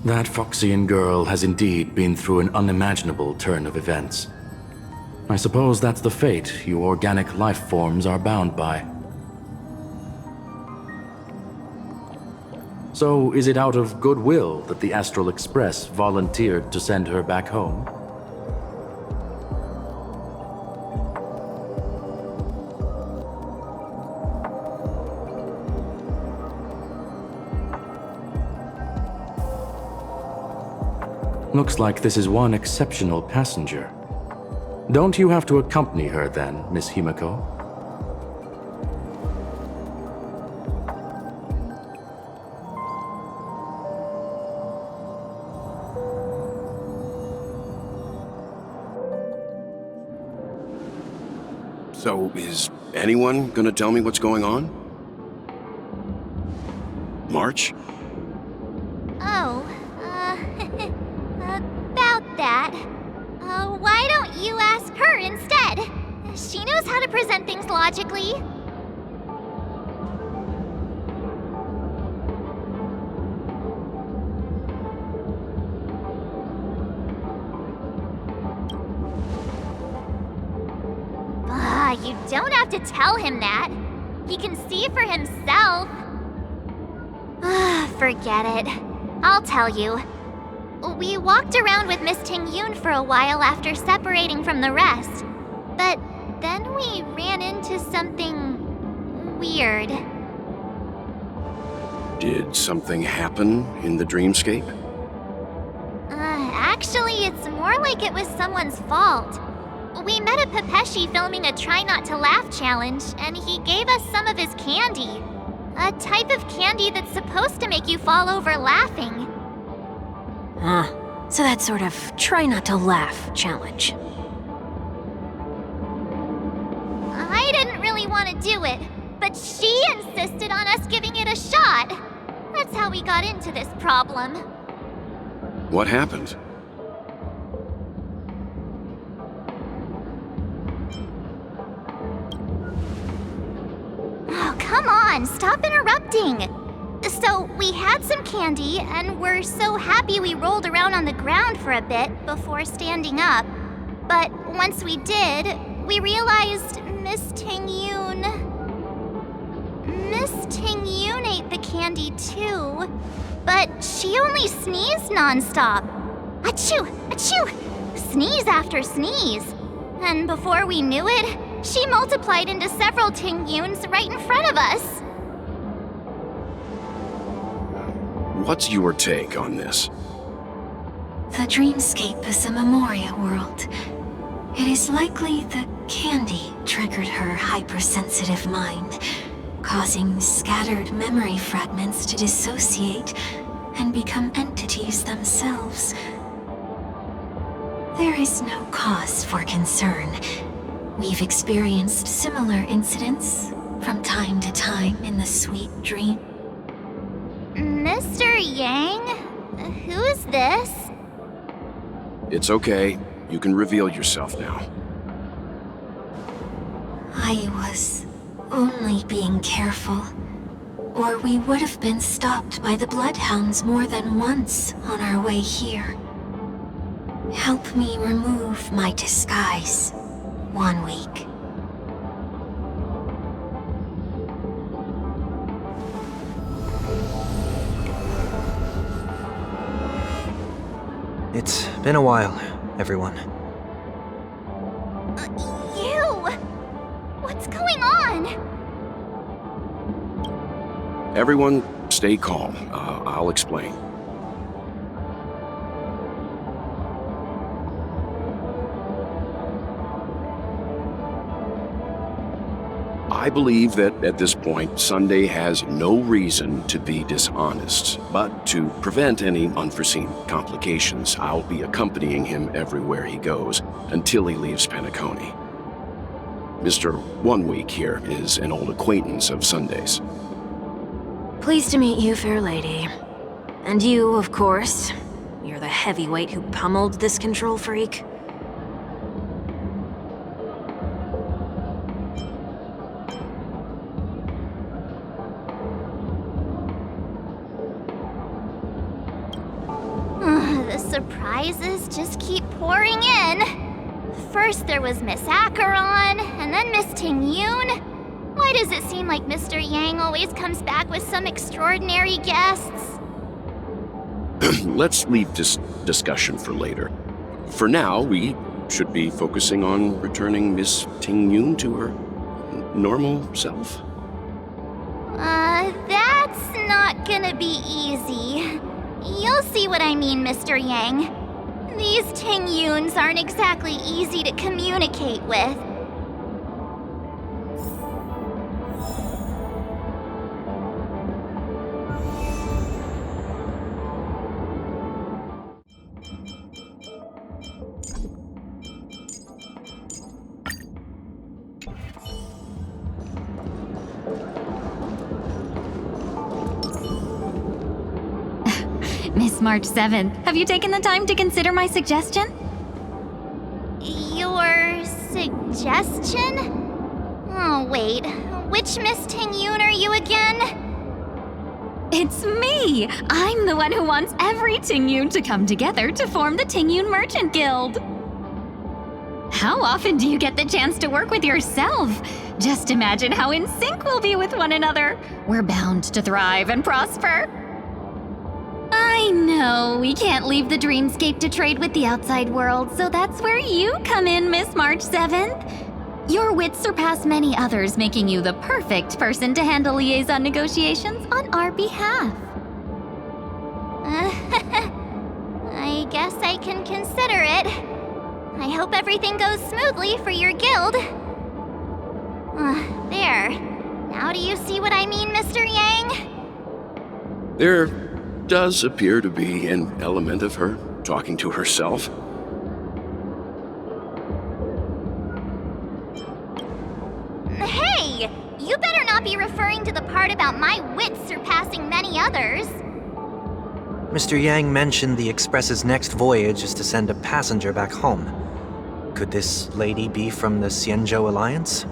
That Foxian girl has indeed been through an unimaginable turn of events. I suppose that's the fate you organic life forms are bound by. So, is it out of goodwill that the Astral Express volunteered to send her back home? Looks like this is one exceptional passenger. Don't you have to accompany her then, Miss Himiko? So, is anyone gonna tell me what's going on? March? Oh, about that. Why don't you ask her instead? She knows how to present things logically. You don't have to tell him that. He can see for himself. Forget it. I'll tell you. We walked around with Miss Ting-Yoon for a while after separating from the rest. But then we ran into something weird. Did something happen in the dreamscape? Actually, it's more like it was someone's fault. We met a Pepeshi filming a Try Not to Laugh challenge, and he gave us some of his candy. A type of candy that's supposed to make you fall over laughing. So that sort of try not to laugh challenge. I didn't really want to do it, but she insisted on us giving it a shot. That's how we got into this problem. What happened? Oh, come on, stop interrupting. So, we had some candy, and we're so happy we rolled around on the ground for a bit before standing up. But once we did, we realized Miss Ting-Yoon ate the candy too, but she only sneezed nonstop. Achoo! Achoo! Sneeze after sneeze. And before we knew it, she multiplied into several Ting-Yoons right in front of us. What's your take on this? The dreamscape is a Memoria world. It is likely the candy triggered her hypersensitive mind, causing scattered memory fragments to dissociate and become entities themselves. There is no cause for concern. We've experienced similar incidents from time to time in the sweet dream. Mr. Yang? Who's this? It's okay. You can reveal yourself now. I was only being careful, or we would have been stopped by the Bloodhounds more than once on our way here. Help me remove my disguise. 1 week. It's been a while, everyone. You! What's going on? Everyone, stay calm. I'll explain. I believe that at this point, Sunday has no reason to be dishonest, but to prevent any unforeseen complications, I'll be accompanying him everywhere he goes until he leaves Penaconii. Mr. 1 Week here is an old acquaintance of Sunday's. Pleased to meet you, fair lady. And you, of course. You're the heavyweight who pummeled this control freak. The surprises just keep pouring in. First there was Miss Acheron, and then Miss Ting-Yoon. Why does it seem like Mr. Yang always comes back with some extraordinary guests? Let's leave this discussion for later. For now, we should be focusing on returning Miss Ting-Yoon to her normal self. That's not gonna be easy. You'll see what I mean, Mr. Yang. These Ting-Yoons aren't exactly easy to communicate with. Miss March 7th, have you taken the time to consider my suggestion? Your suggestion? Oh, wait. Which Miss Ting-Yoon are you again? It's me! I'm the one who wants every Ting-Yoon to come together to form the Ting-Yoon Merchant Guild. How often do you get the chance to work with yourself? Just imagine how in sync we'll be with one another. We're bound to thrive and prosper. I know, we can't leave the dreamscape to trade with the outside world, so that's where you come in, Miss March 7th. Your wits surpass many others, making you the perfect person to handle liaison negotiations on our behalf. I guess I can consider it. I hope everything goes smoothly for your guild. There. Now do you see what I mean, Mr. Yang? There does appear to be an element of her talking to herself. Hey! You better not be referring to the part about my wits surpassing many others. Mr. Yang mentioned the Express's next voyage is to send a passenger back home. Could this lady be from the Xianzhou Alliance?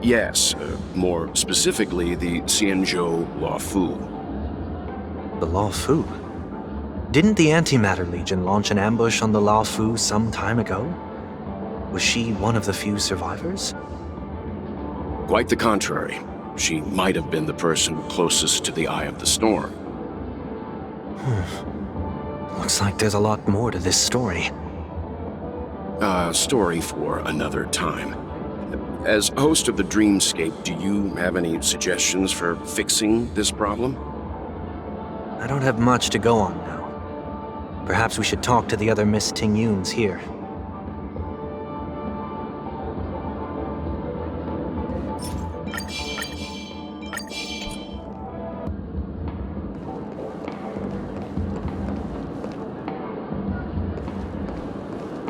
Yes, more specifically, the Xianzhou Luofu. The Luofu? Didn't the Antimatter Legion launch an ambush on the Luofu some time ago? Was she one of the few survivors? Quite the contrary. She might have been the person closest to the eye of the storm. Looks like there's a lot more to this story. A story for another time. As host of the Dreamscape, do you have any suggestions for fixing this problem? I don't have much to go on now. Perhaps we should talk to the other Miss Tingyuns here.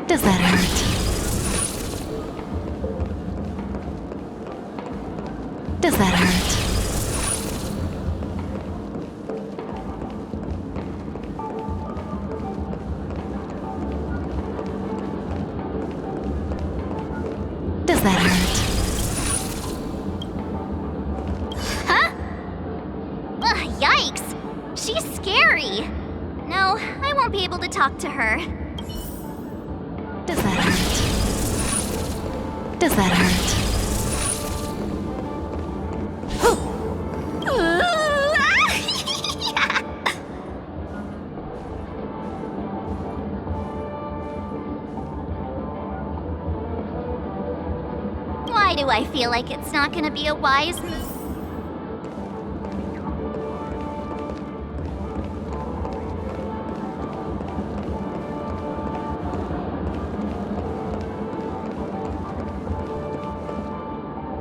Does that hurt? Does that hurt? Does that hurt? Huh? Ugh, yikes! She's scary! No, I won't be able to talk to her. Does that hurt? Does that hurt? Why do I feel like it's not gonna be a wise move?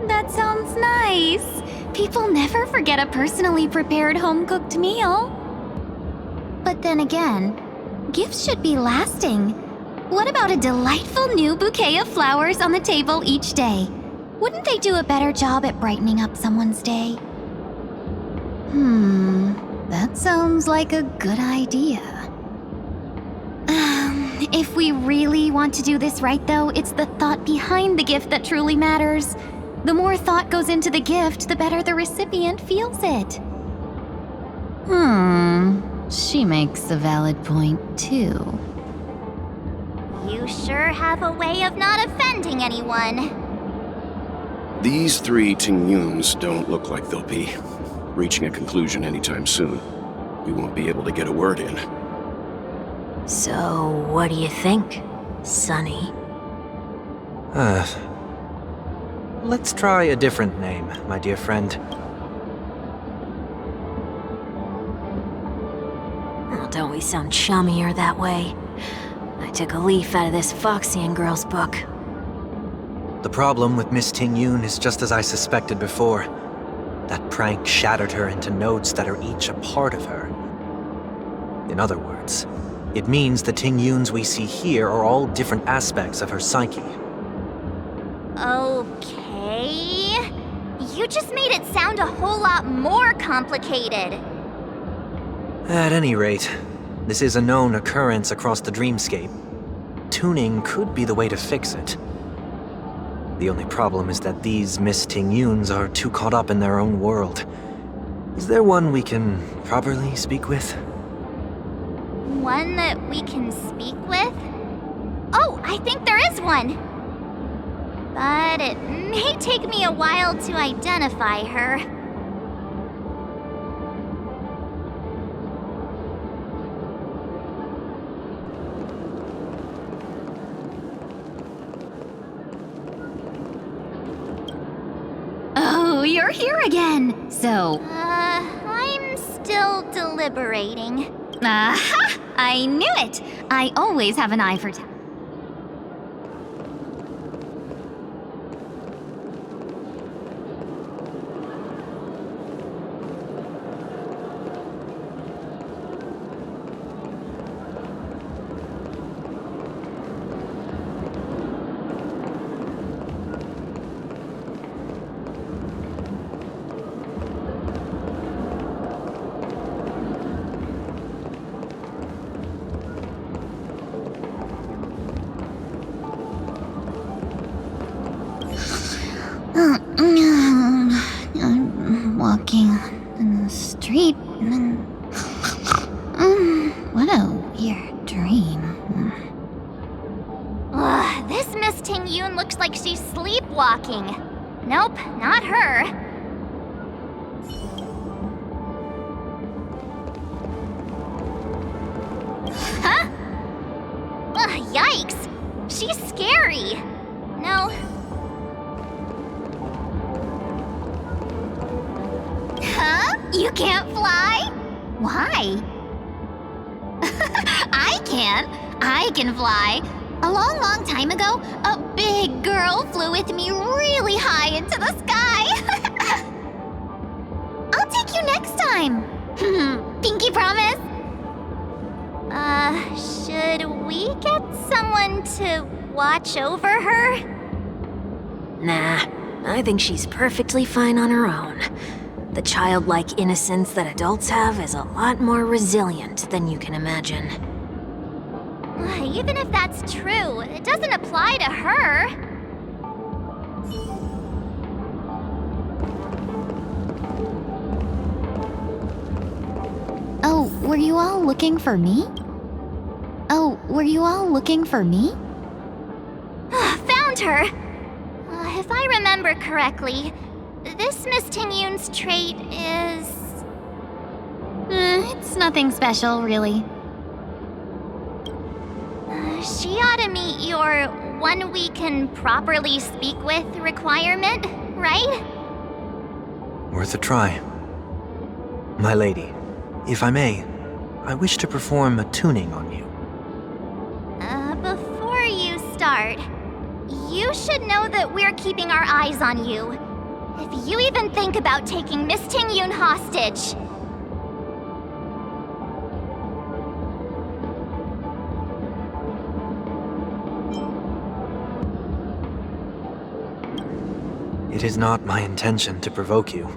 That sounds nice. People never forget a personally prepared home-cooked meal. But then again, gifts should be lasting. What about a delightful new bouquet of flowers on the table each day? Wouldn't they do a better job at brightening up someone's day? That sounds like a good idea. If we really want to do this right, though, it's the thought behind the gift that truly matters. The more thought goes into the gift, the better the recipient feels it. She makes a valid point, too. You sure have a way of not offending anyone. These three Tingyuns don't look like they'll be reaching a conclusion anytime soon. We won't be able to get a word in. So, what do you think, Sonny? Let's try a different name, my dear friend. Oh, don't we sound chummier that way? I took a leaf out of this Foxian girl's book. The problem with Miss Tingyun is just as I suspected before. That prank shattered her into notes that are each a part of her. In other words, it means the Tingyuns we see here are all different aspects of her psyche. Okay. You just made it sound a whole lot more complicated. At any rate, this is a known occurrence across the Dreamscape. Tuning could be the way to fix it. The only problem is that these Miss Tingyuns are too caught up in their own world. Is there one we can properly speak with? One that we can speak with? Oh, I think there is one! But it may take me a while to identify her. you're here again. So, I'm still deliberating. aha! I knew it. I always have an eye for talent. I'm walking in the street and what a weird dream. This Miss Ting-Yoon looks like she's sleepwalking. Nope, not her. Huh? Yikes! She's scary. No. Huh? You can't fly? Why? I can't. I can fly. A long time ago, a big girl flew with me really high into the sky. I'll take you next time. Pinky promise? Should we get someone to watch over her? Nah, I think she's perfectly fine on her own. The childlike innocence that adults have is a lot more resilient than you can imagine. Even if that's true, it doesn't apply to her. Oh, were you all looking for me? Found her! If I remember correctly, this Miss Ting-Yoon's trait is... It's nothing special, really. She ought to meet your one we can properly speak with requirement, right? Worth a try. My lady, if I may, I wish to perform a tuning on you. Before you start, you should know that we're keeping our eyes on you. If you even think about taking Miss Ting-Yoon hostage... It is not my intention to provoke you.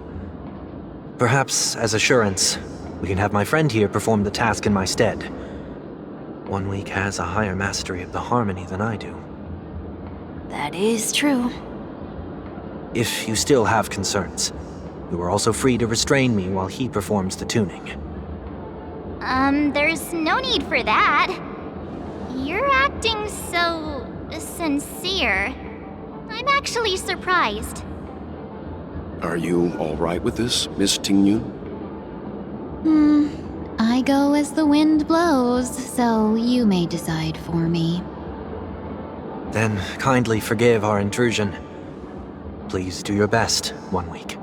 Perhaps, as assurance, we can have my friend here perform the task in my stead. 1 week has a higher mastery of the harmony than I do. That is true. If you still have concerns, you are also free to restrain me while he performs the tuning. There's no need for that. You're acting so... sincere. I'm actually surprised. Are you all right with this, Miss Ting-Yoon? I go as the wind blows, so you may decide for me. Then kindly forgive our intrusion. Please do your best, 1 week.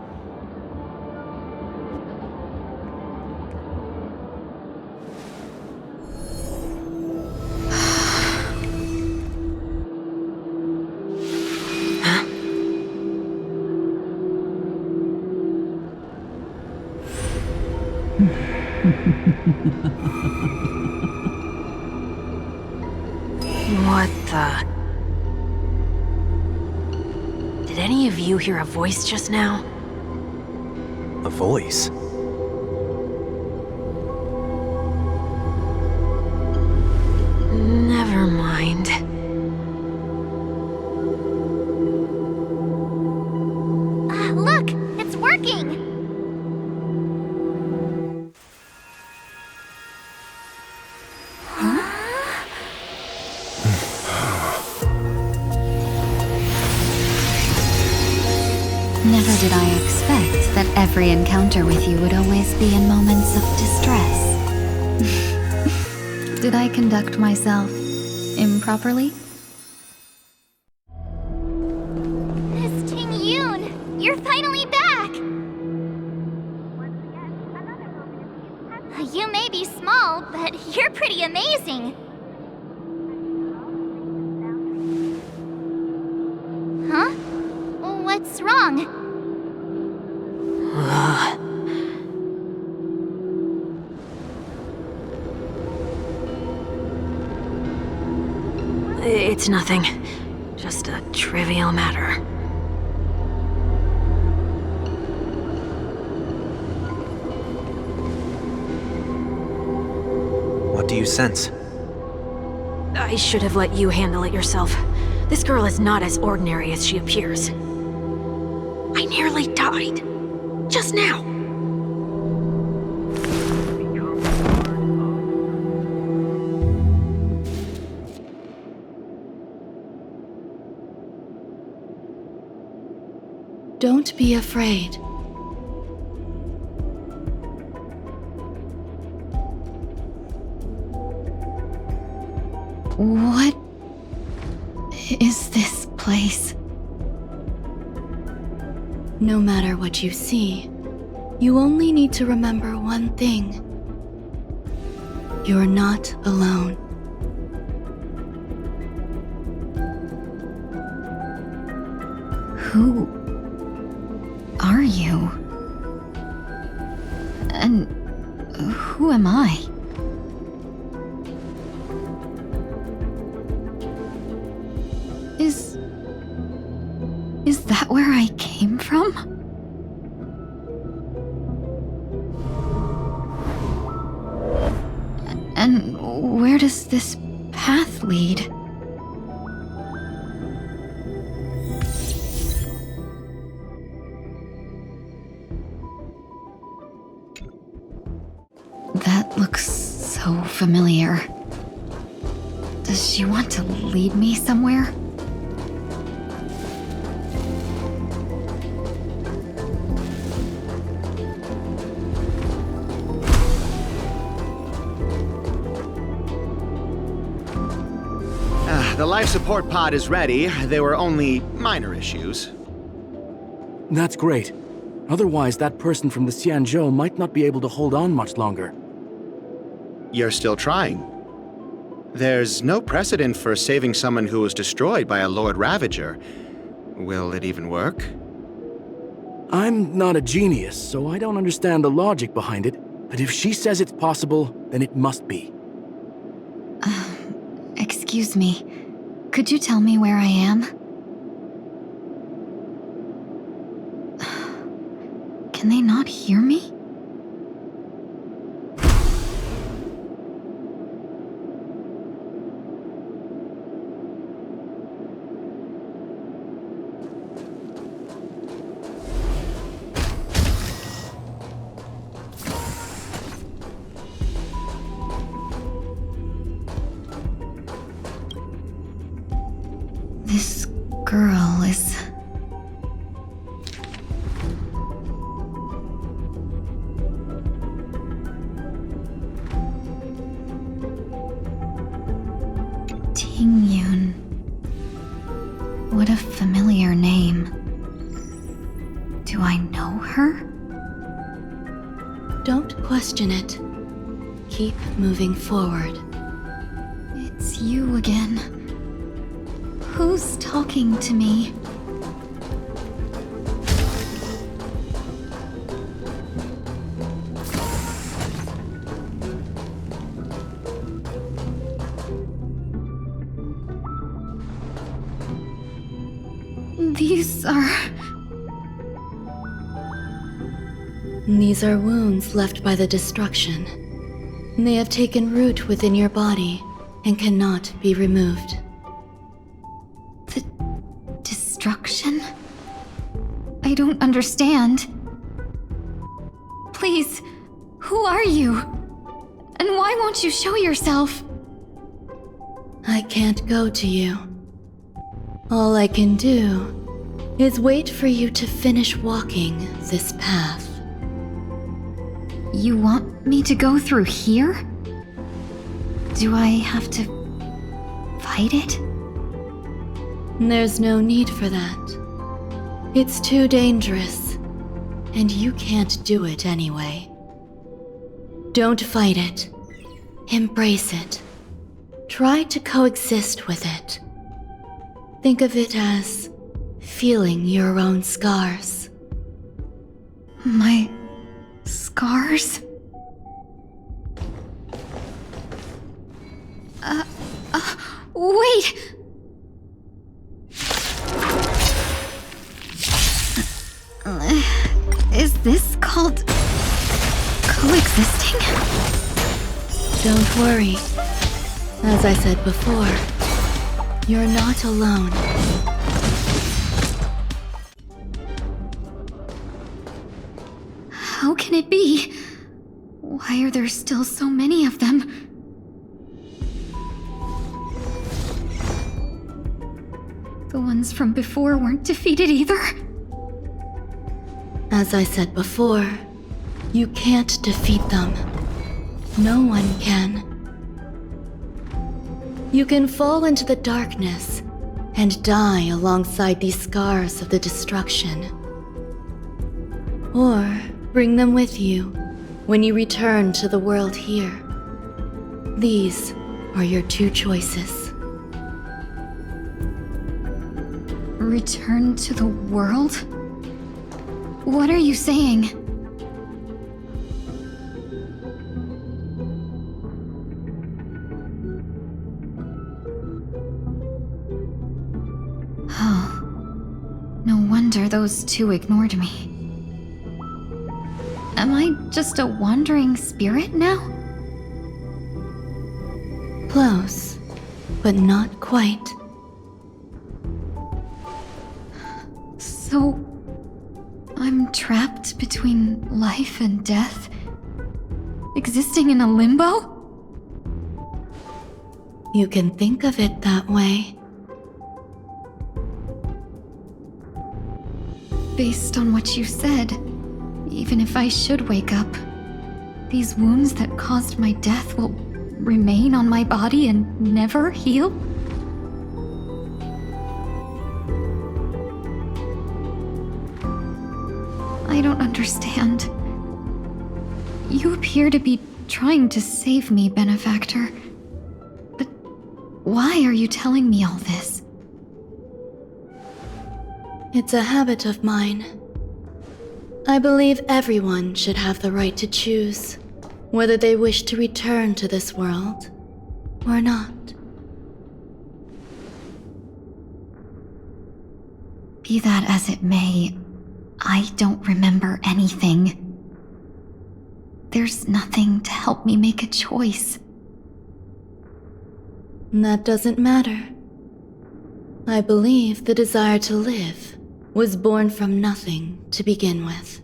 What the... Did any of you hear a voice just now? A voice? Never mind. Look! It's working! Never did I expect that every encounter with you would always be in moments of distress. Did I conduct myself improperly? Miss Ting-Yoon, you're finally back! You're pretty amazing. Huh? What's wrong? It's nothing. Just a trivial matter. What do you sense? I should have let you handle it yourself. This girl is not as ordinary as she appears. I nearly died. Just now. Don't be afraid. What is this place? No matter what you see, you only need to remember one thing. You're not alone. Who are you? And who am I? Is that where I came from? And where does this path lead? That looks so familiar. Does she want to lead me somewhere? The life support pod is ready. There were only minor issues. That's great. Otherwise, that person from the Xianzhou might not be able to hold on much longer. You're still trying. There's no precedent for saving someone who was destroyed by a Lord Ravager. Will it even work? I'm not a genius, so I don't understand the logic behind it. But if she says it's possible, then it must be. Excuse me. Could you tell me where I am? Can they not hear me? This girl is... Tingyun. What a familiar name. Do I know her? Don't question it. Keep moving forward. It's you again. Who's talking to me? These are wounds left by the destruction. They have taken root within your body and cannot be removed. The destruction? I don't understand. Please, who are you? And why won't you show yourself? I can't go to you. All I can do is wait for you to finish walking this path. You want me to go through here? Do I have to fight it? There's no need for that. It's too dangerous, and you can't do it anyway. Don't fight it. Embrace it. Try to coexist with it. Think of it as feeling your own scars. My scars? Wait! Is this called coexisting? Don't worry. As I said before, you're not alone. How can it be? Why are there still so many of them? The ones from before weren't defeated either? As I said before, you can't defeat them. No one can. You can fall into the darkness and die alongside these scars of the destruction. Or bring them with you when you return to the world here. These are your two choices. Return to the world? What are you saying? Oh, no wonder those two ignored me. Am I just a wandering spirit now? Close, but not quite. So, I'm trapped between life and death? Existing in a limbo? You can think of it that way. Based on what you said, even if I should wake up, these wounds that caused my death will remain on my body and never heal? I don't understand. You appear to be trying to save me, Benefactor. But why are you telling me all this? It's a habit of mine. I believe everyone should have the right to choose whether they wish to return to this world or not. Be that as it may, I don't remember anything. There's nothing to help me make a choice. That doesn't matter. I believe the desire to live was born from nothing to begin with.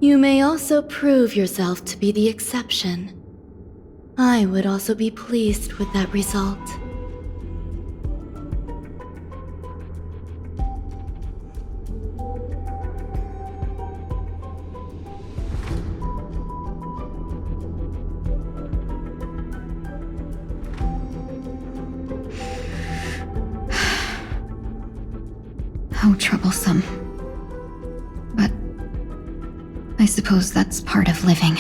You may also prove yourself to be the exception. I would also be pleased with that result. How troublesome. But I suppose that's part of living.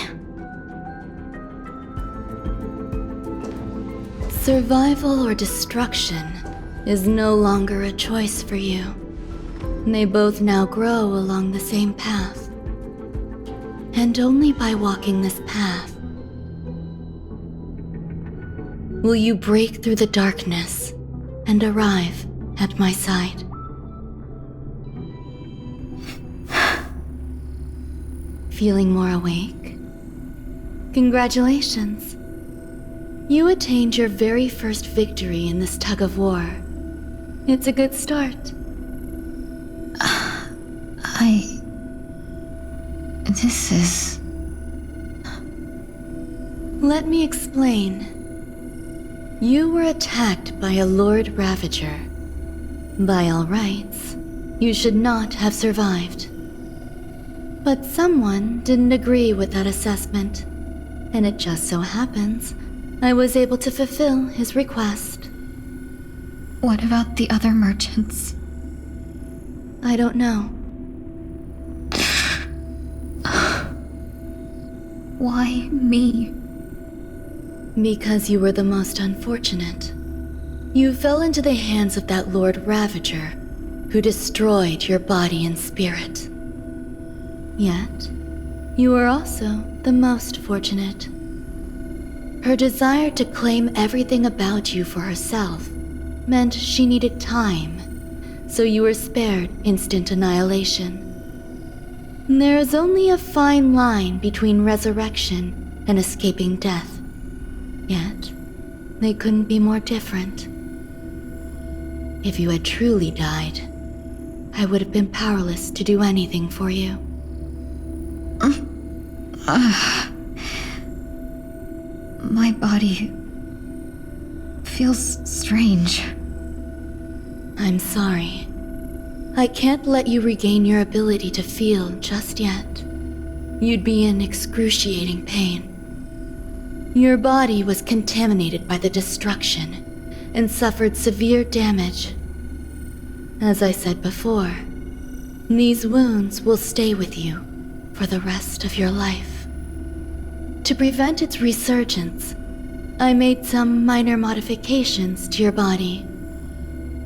Survival or destruction is no longer a choice for you. They both now grow along the same path. And only by walking this path will you break through the darkness and arrive at my side. Feeling more awake? Congratulations. You attained your very first victory in this tug of war. It's a good start. This is... Let me explain. You were attacked by a Lord Ravager. By all rights, you should not have survived. But someone didn't agree with that assessment, and it just so happens I was able to fulfill his request. What about the other merchants? I don't know. Why me? Because you were the most unfortunate. You fell into the hands of that Lord Ravager, who destroyed your body and spirit. Yet, you were also the most fortunate. Her desire to claim everything about you for herself meant she needed time, so you were spared instant annihilation. There is only a fine line between resurrection and escaping death. Yet, they couldn't be more different. If you had truly died, I would have been powerless to do anything for you. My body feels strange. I'm sorry. I can't let you regain your ability to feel just yet. You'd be in excruciating pain. Your body was contaminated by the destruction and suffered severe damage. As I said before, these wounds will stay with you for the rest of your life. To prevent its resurgence, I made some minor modifications to your body.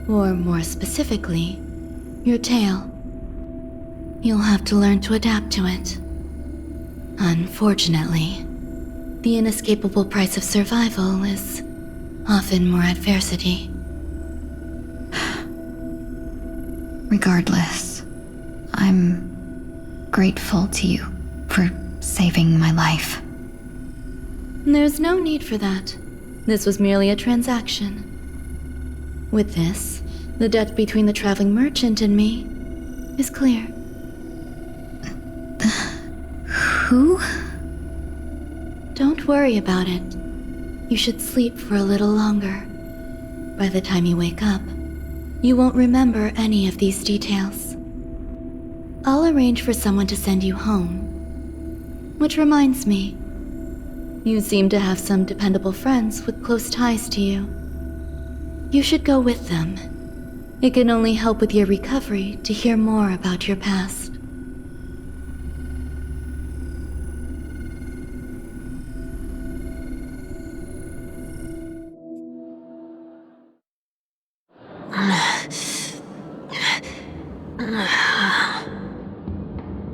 Or more specifically, your tail. You'll have to learn to adapt to it. Unfortunately, the inescapable price of survival is often more adversity. Regardless, I'm grateful to you for saving my life. There's no need for that. This was merely a transaction. With this, the debt between the traveling merchant and me is clear. Who? Don't worry about it. You should sleep for a little longer. By the time you wake up, you won't remember any of these details. I'll arrange for someone to send you home. Which reminds me, you seem to have some dependable friends with close ties to you. You should go with them. It can only help with your recovery to hear more about your past.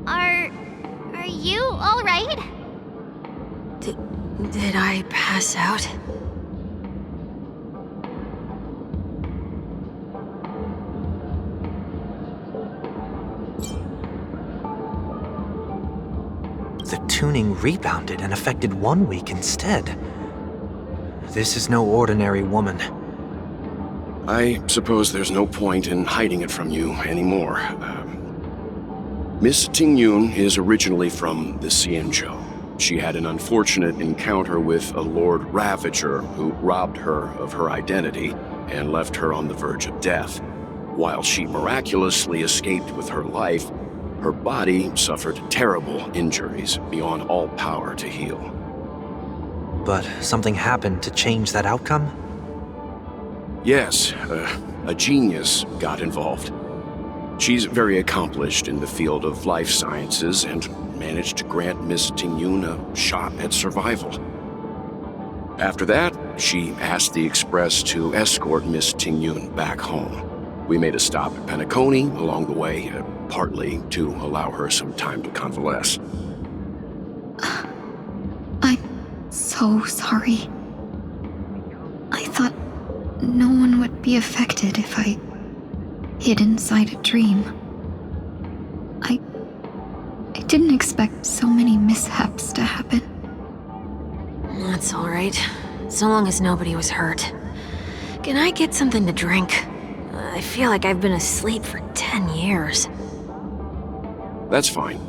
Are you all right? Did I pass out? The tuning rebounded and affected 1 week instead. This is no ordinary woman. I suppose there's no point in hiding it from you anymore. Miss Ting-Yun is originally from the Xianzhou. She had an unfortunate encounter with a Lord Ravager who robbed her of her identity and left her on the verge of death. While she miraculously escaped with her life, her body suffered terrible injuries beyond all power to heal. But something happened to change that outcome? Yes, a genius got involved. She's very accomplished in the field of life sciences and managed to grant Miss Ting-Yun a shot at survival. After that, she asked the Express to escort Miss Ting-Yun back home. We made a stop at Penaconii along the way, partly to allow her some time to convalesce. I'm so sorry. I thought no one would be affected if I hid inside a dream. I didn't expect so many mishaps to happen. That's all right. So long as nobody was hurt. Can I get something to drink? I feel like I've been asleep for 10 years. That's fine.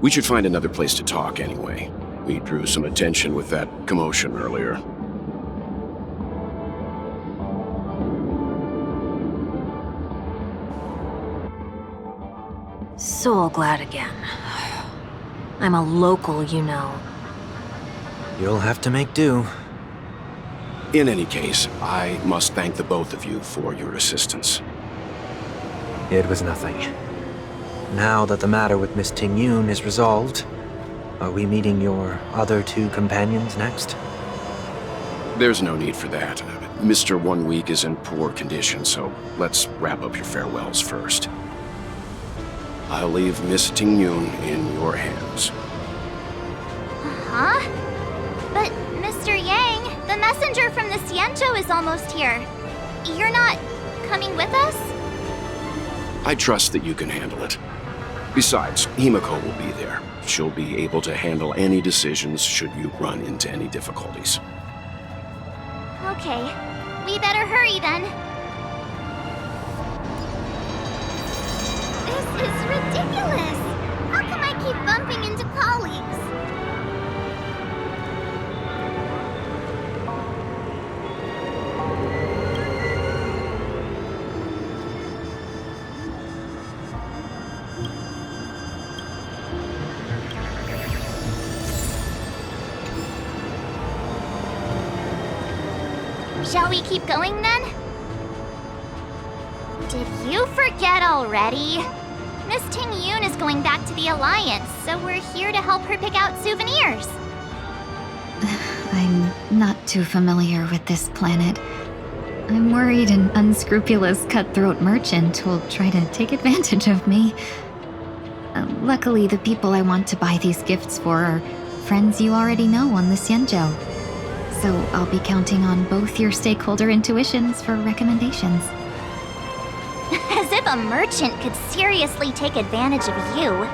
We should find another place to talk anyway. We drew some attention with that commotion earlier. So glad again. I'm a local, you know. You'll have to make do. In any case, I must thank the both of you for your assistance. It was nothing. Now that the matter with Miss Ting-Yun is resolved, Are we meeting your other two companions next? There's no need for that. Mr. 1 Week is in poor condition, so let's wrap up your farewells first. I'll leave Miss Ting-Yun in your hands. Huh? But, Mr. Yang, the messenger from the Xianzhou is almost here. You're not coming with us? I trust that you can handle it. Besides, Himiko will be there. She'll be able to handle any decisions should you run into any difficulties. Okay, we better hurry then. This is ridiculous! How come I keep bumping into colleagues? Shall we keep going then? Did you forget already? Miss Ting-Yun is going back to the Alliance, so we're here to help her pick out souvenirs. I'm not too familiar with this planet. I'm worried an unscrupulous cutthroat merchant will try to take advantage of me. Luckily, the people I want to buy these gifts for are friends you already know on the Xianzhou. So I'll be counting on both your stakeholder intuitions for recommendations. As if a merchant could seriously take advantage of you. Well,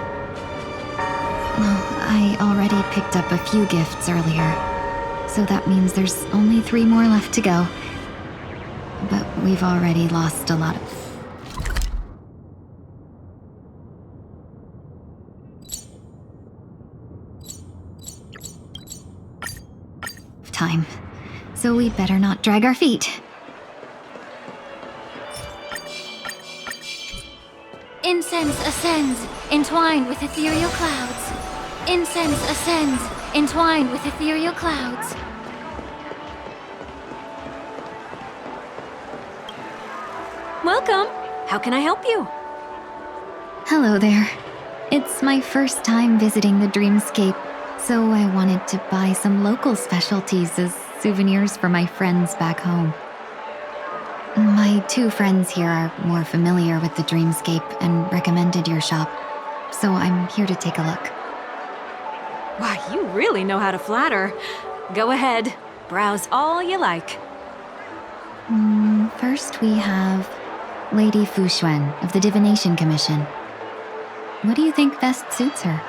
I already picked up a few gifts earlier, so that means there's only 3 more left to go. But we've already lost a lot of time, so we'd better not drag our feet. Incense ascends, entwined with ethereal clouds. Incense ascends, entwined with ethereal clouds. Welcome. How can I help you? Hello there. It's my first time visiting the Dreamscape, so I wanted to buy some local specialties as souvenirs for my friends back home. My 2 friends here are more familiar with the Dreamscape and recommended your shop, so I'm here to take a look. Why, you really know how to flatter. Go ahead, browse all you like. First we have Lady Fu Xuan of the Divination Commission. What do you think best suits her?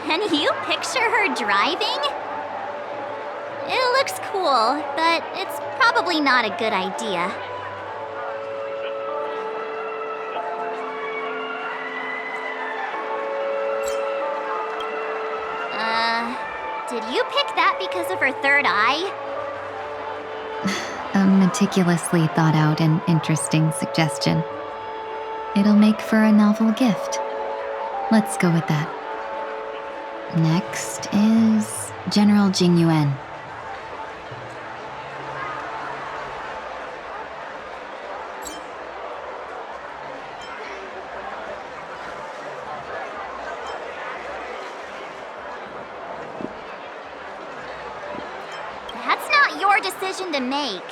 Can you picture her driving? It looks cool, but it's probably not a good idea. Did you pick that because of her third eye? A meticulously thought out and interesting suggestion. It'll make for a novel gift. Let's go with that. Next is General Jing Yuan. That's not your decision to make.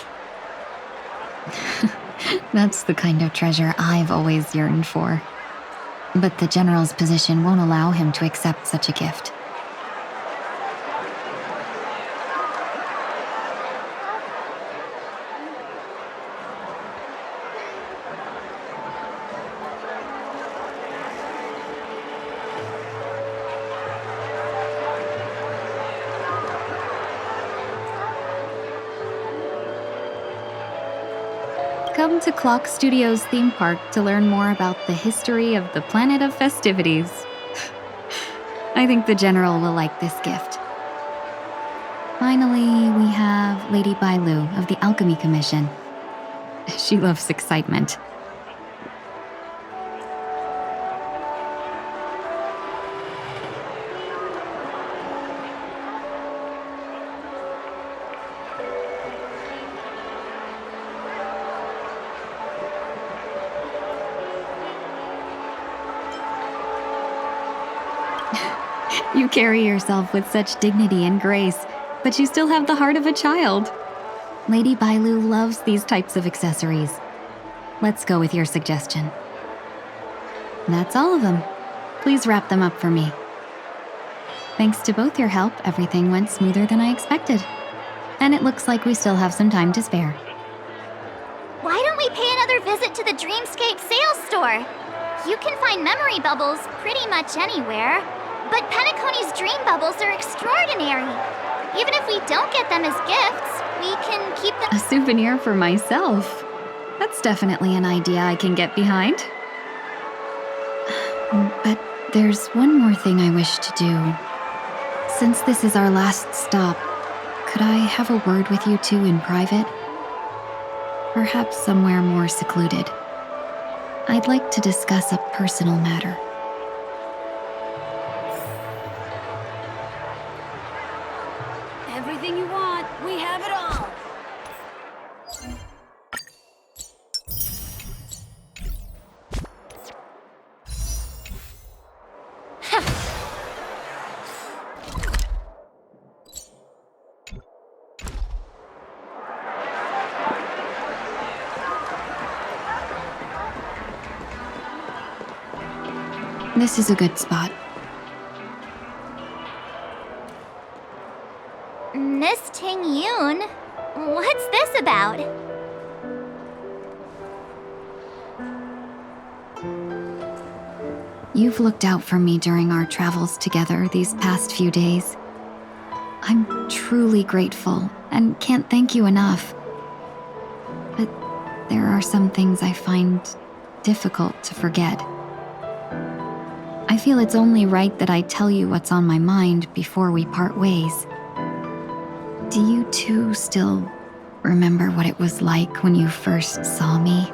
That's the kind of treasure I've always yearned for. But the General's position won't allow him to accept such a gift. Come to Clock Studios theme park to learn more about the history of the planet of festivities. I think the General will like this gift. Finally, we have Lady Bailu of the Alchemy Commission. She loves excitement. You carry yourself with such dignity and grace, but you still have the heart of a child. Lady Bailu loves these types of accessories. Let's go with your suggestion. That's all of them. Please wrap them up for me. Thanks to both your help, everything went smoother than I expected. And it looks like we still have some time to spare. Why don't we pay another visit to the Dreamscape sales store? You can find memory bubbles pretty much anywhere, but Penaconi's dream bubbles are extraordinary. Even if we don't get them as gifts, we can keep them. A souvenir for myself. That's definitely an idea I can get behind. But there's one more thing I wish to do. Since this is our last stop, could I have a word with you two in private? Perhaps somewhere more secluded. I'd like to discuss a personal matter. Everything you want, we have it all. This is a good spot. Miss Ting Yoon, what's this about? You've looked out for me during our travels together these past few days. I'm truly grateful and can't thank you enough. But there are some things I find difficult to forget. I feel it's only right that I tell you what's on my mind before we part ways. Do you two still remember what it was like when you first saw me?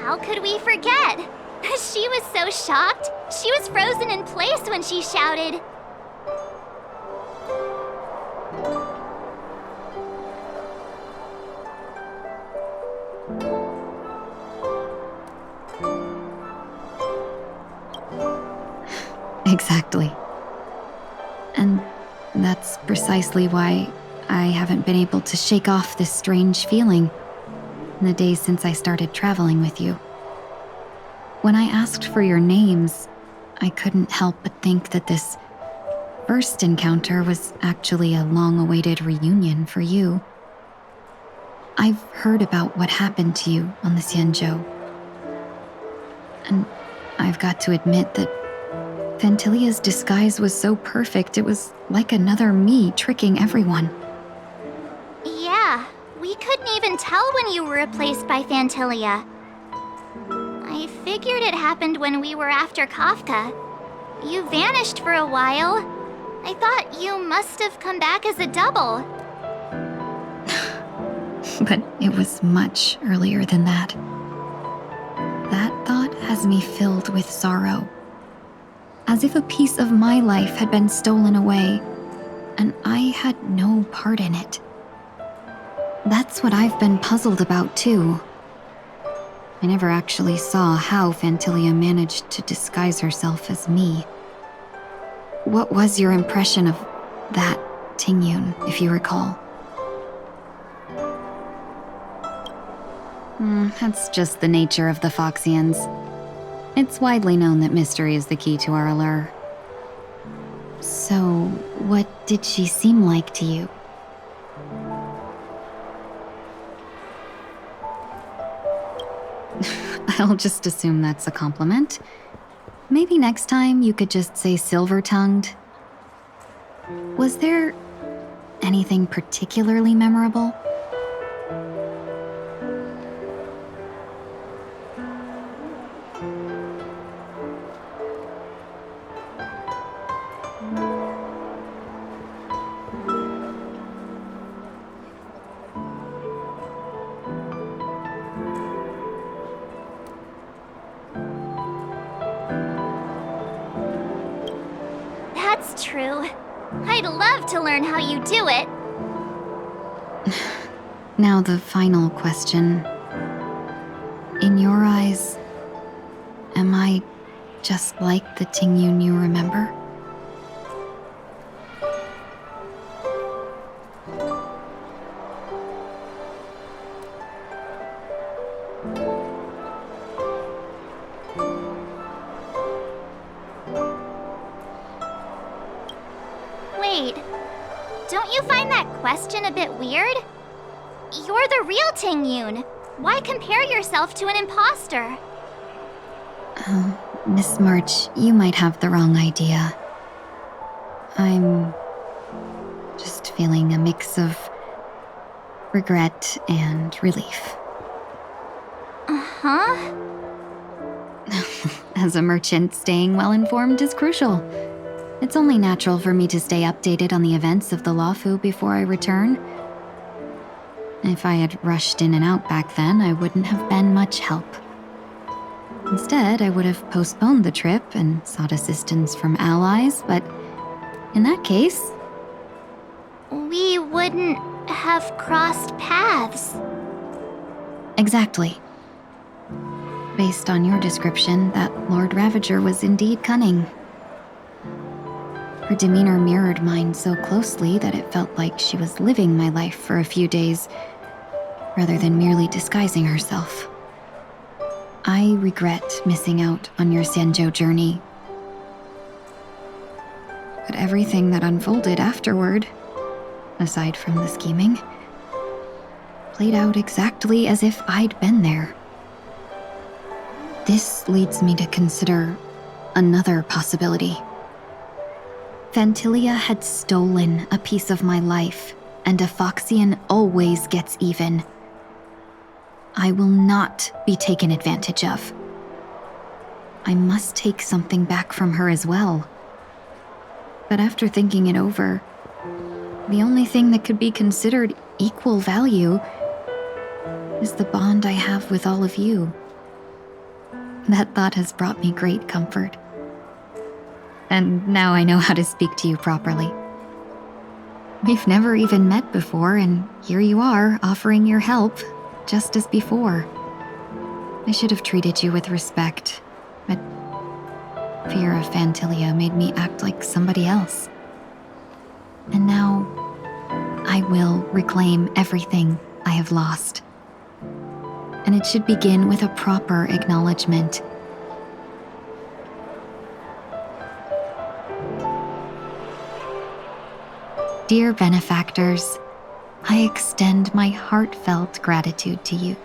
How could we forget? She was so shocked. She was frozen in place when she shouted. Exactly. And that's precisely why I haven't been able to shake off this strange feeling in the days since I started traveling with you. When I asked for your names, I couldn't help but think that this first encounter was actually a long-awaited reunion for you. I've heard about what happened to you on the Xianzhou. And I've got to admit that Phantilia's disguise was so perfect, it was like another me tricking everyone. Yeah, we couldn't even tell when you were replaced by Phantilia. I figured it happened when we were after Kafka. You vanished for a while. I thought you must have come back as a double. But it was much earlier than that. That thought has me filled with sorrow. As if a piece of my life had been stolen away, and I had no part in it. That's what I've been puzzled about, too. I never actually saw how Phantilia managed to disguise herself as me. What was your impression of that Tingyun, if you recall? That's just the nature of the Foxians. It's widely known that mystery is the key to our allure. So, what did she seem like to you? I'll just assume that's a compliment. Maybe next time you could just say silver-tongued. Was there anything particularly memorable? That's true. I'd love to learn how you do it. Now the final question. In your eyes, am I just like the Tingyun you remember? Wait, don't you find that question a bit weird? You're the real Ting-Yun. Why compare yourself to an imposter? Oh, Miss March, you might have the wrong idea. I'm just feeling a mix of regret and relief. Uh-huh. As a merchant, staying well-informed is crucial. It's only natural for me to stay updated on the events of the Lawfu before I return. If I had rushed in and out back then, I wouldn't have been much help. Instead, I would have postponed the trip and sought assistance from allies, but in that case... we wouldn't have crossed paths. Exactly. Based on your description, that Lord Ravager was indeed cunning. Her demeanor mirrored mine so closely that it felt like she was living my life for a few days, rather than merely disguising herself. I regret missing out on your Sanjo journey. But everything that unfolded afterward, aside from the scheming, played out exactly as if I'd been there. This leads me to consider another possibility. Phantilia had stolen a piece of my life, and a Foxian always gets even. I will not be taken advantage of. I must take something back from her as well. But after thinking it over, the only thing that could be considered equal value is the bond I have with all of you. That thought has brought me great comfort. And now I know how to speak to you properly. We've never even met before, and here you are, offering your help, just as before. I should have treated you with respect, but fear of Phantilia made me act like somebody else. And now, I will reclaim everything I have lost. And it should begin with a proper acknowledgement. Dear benefactors, I extend my heartfelt gratitude to you.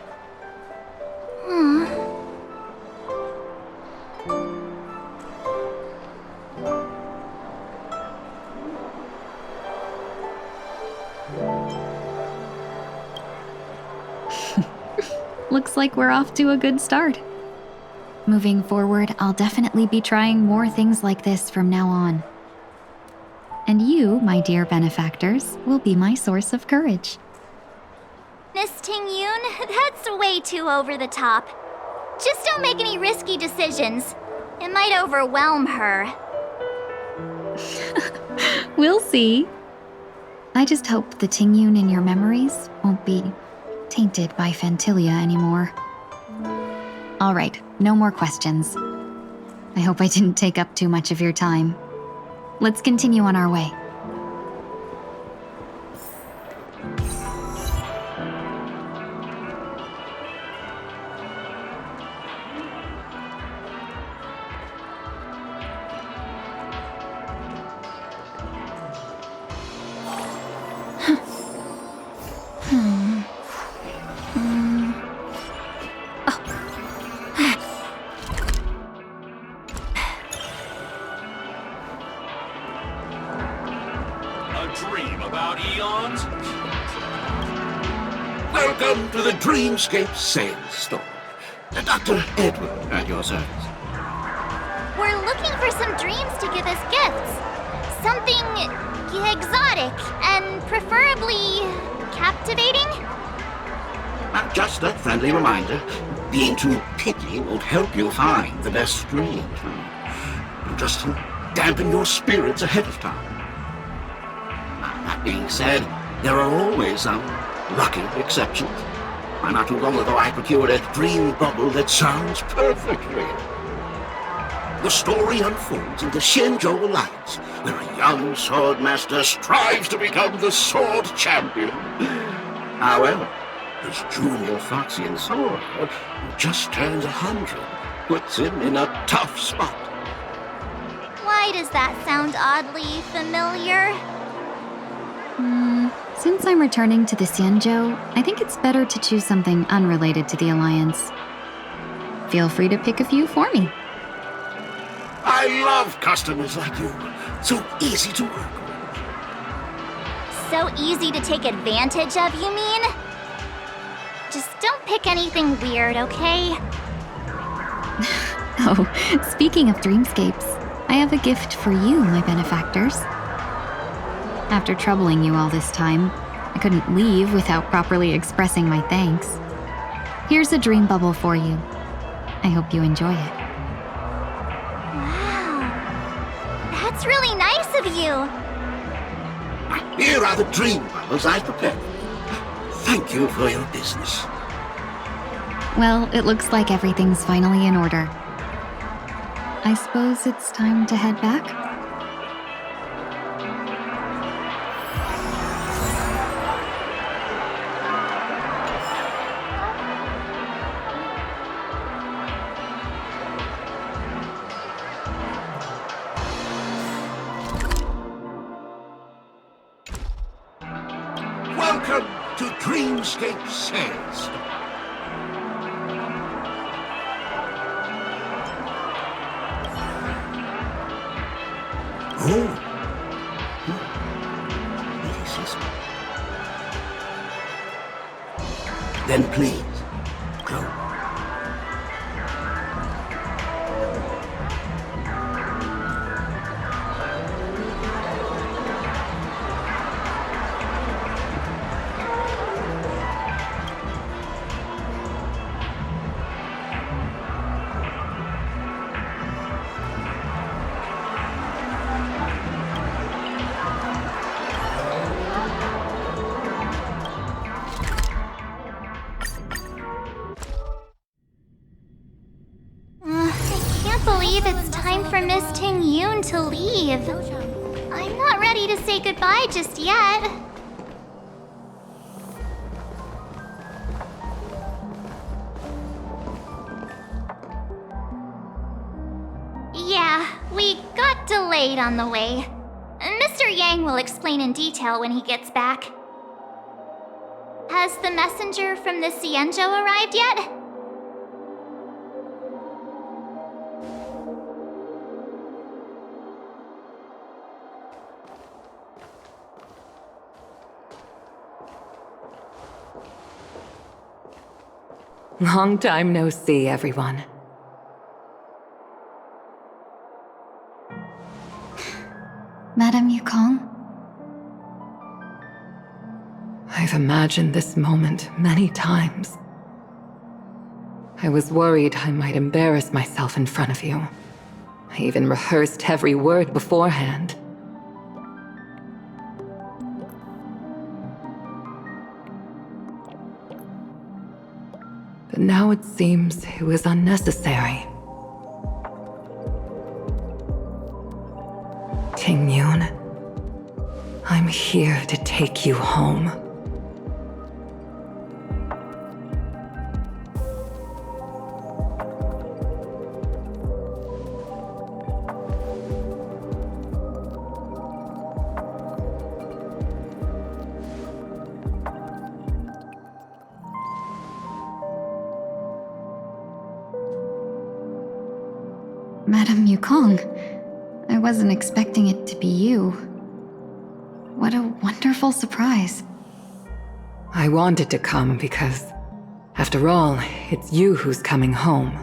Looks like we're off to a good start. Moving forward, I'll definitely be trying more things like this from now on. And you, my dear benefactors, will be my source of courage. Miss Ting-Yun, that's way too over the top. Just don't make any risky decisions. It might overwhelm her. We'll see. I just hope the Ting-Yun in your memories won't be tainted by Phantilia anymore. All right, no more questions. I hope I didn't take up too much of your time. Let's continue on our way. Welcome to the Dreamscape Sales Store. Dr. Edward at your service. We're looking for some dreams to give as gifts. Something exotic and preferably captivating. Just a friendly reminder, being too picky won't help you find the best dreams. Just dampen your spirits ahead of time. That being said, there are always some lucky exceptions. Not too long ago I procured a dream bubble that sounds perfectly. The story unfolds in the Shinjo Alliance, where a young swordmaster strives to become the sword champion. However, This junior Foxian sword just turns 100, puts him in a tough spot. Why does that sound oddly familiar? Since I'm returning to the Xianzhou, I think it's better to choose something unrelated to the Alliance. Feel free to pick a few for me. I love customers like you. So easy to work with. So easy to take advantage of, you mean? Just don't pick anything weird, okay? Oh, speaking of dreamscapes, I have a gift for you, my benefactors. After troubling you all this time, I couldn't leave without properly expressing my thanks. Here's a dream bubble for you. I hope you enjoy it. Wow. That's really nice of you. Here are the dream bubbles I prepared. Thank you for your business. Well, it looks like everything's finally in order. I suppose it's time to head back? Welcome to Dreamscape Sales. Oh. Then please, go. It's time for Miss Ting Yoon to leave. I'm not ready to say goodbye just yet. Yeah, we got delayed on the way. Mr. Yang will explain in detail when he gets back. Has the messenger from the Xianzhou arrived yet? Long time no see, everyone. Madame Yukong? I've imagined this moment many times. I was worried I might embarrass myself in front of you. I even rehearsed every word beforehand. But now it seems it was unnecessary. Ting Yoon, I'm here to take you home. Madame Yukong, I wasn't expecting it to be you. What a wonderful surprise. I wanted to come because, after all, it's you who's coming home.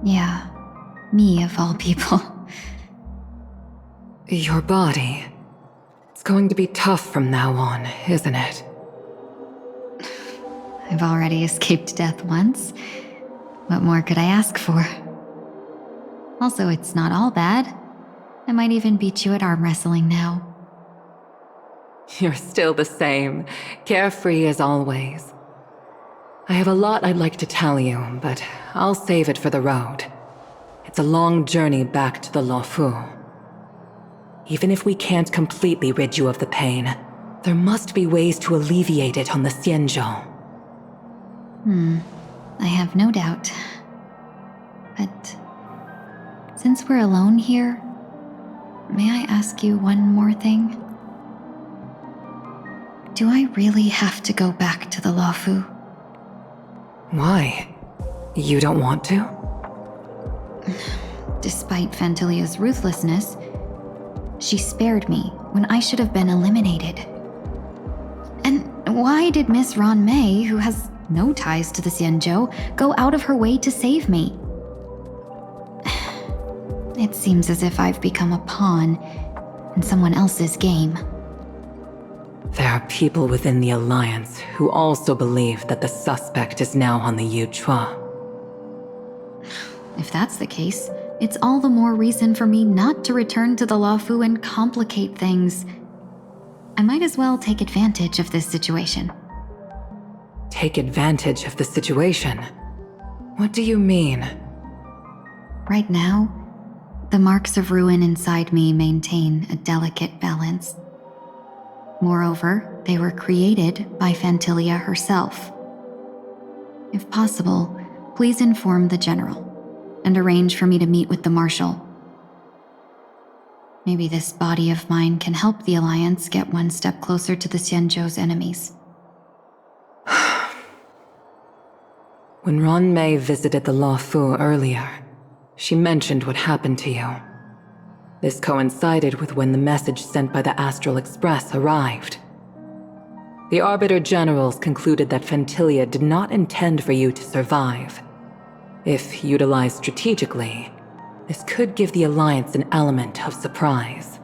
Yeah, me of all people. Your body. It's going to be tough from now on, isn't it? I've already escaped death once. What more could I ask for? Also, it's not all bad. I might even beat you at arm wrestling now. You're still the same, carefree as always. I have a lot I'd like to tell you, but I'll save it for the road. It's a long journey back to the Luofu. Even if we can't completely rid you of the pain, There must be ways to alleviate it on the Xianzhou. I have no doubt. But since we're alone here, may I ask you one more thing? Do I really have to go back to the Luofu? Why? You don't want to? Despite Fantilia's ruthlessness, she spared me when I should have been eliminated. And why did Miss Ron Mei, who has no ties to the Xianzhou, go out of her way to save me? It seems as if I've become a pawn in someone else's game. There are people within the Alliance who also believe that the suspect is now on the Yuchua. If that's the case, it's all the more reason for me not to return to the Luofu and complicate things. I might as well take advantage of this situation. Take advantage of the situation? What do you mean? Right now, the marks of ruin inside me maintain a delicate balance. Moreover, they were created by Fantilia herself. If possible, please inform the General and arrange for me to meet with the Marshal. Maybe this body of mine can help the Alliance get one step closer to the Xianzhou's enemies. When Ron Mei visited the Luofu earlier, she mentioned what happened to you. This coincided with when the message sent by the Astral Express arrived. The Arbiter Generals concluded that Fantilia did not intend for you to survive. If utilized strategically, this could give the Alliance an element of surprise.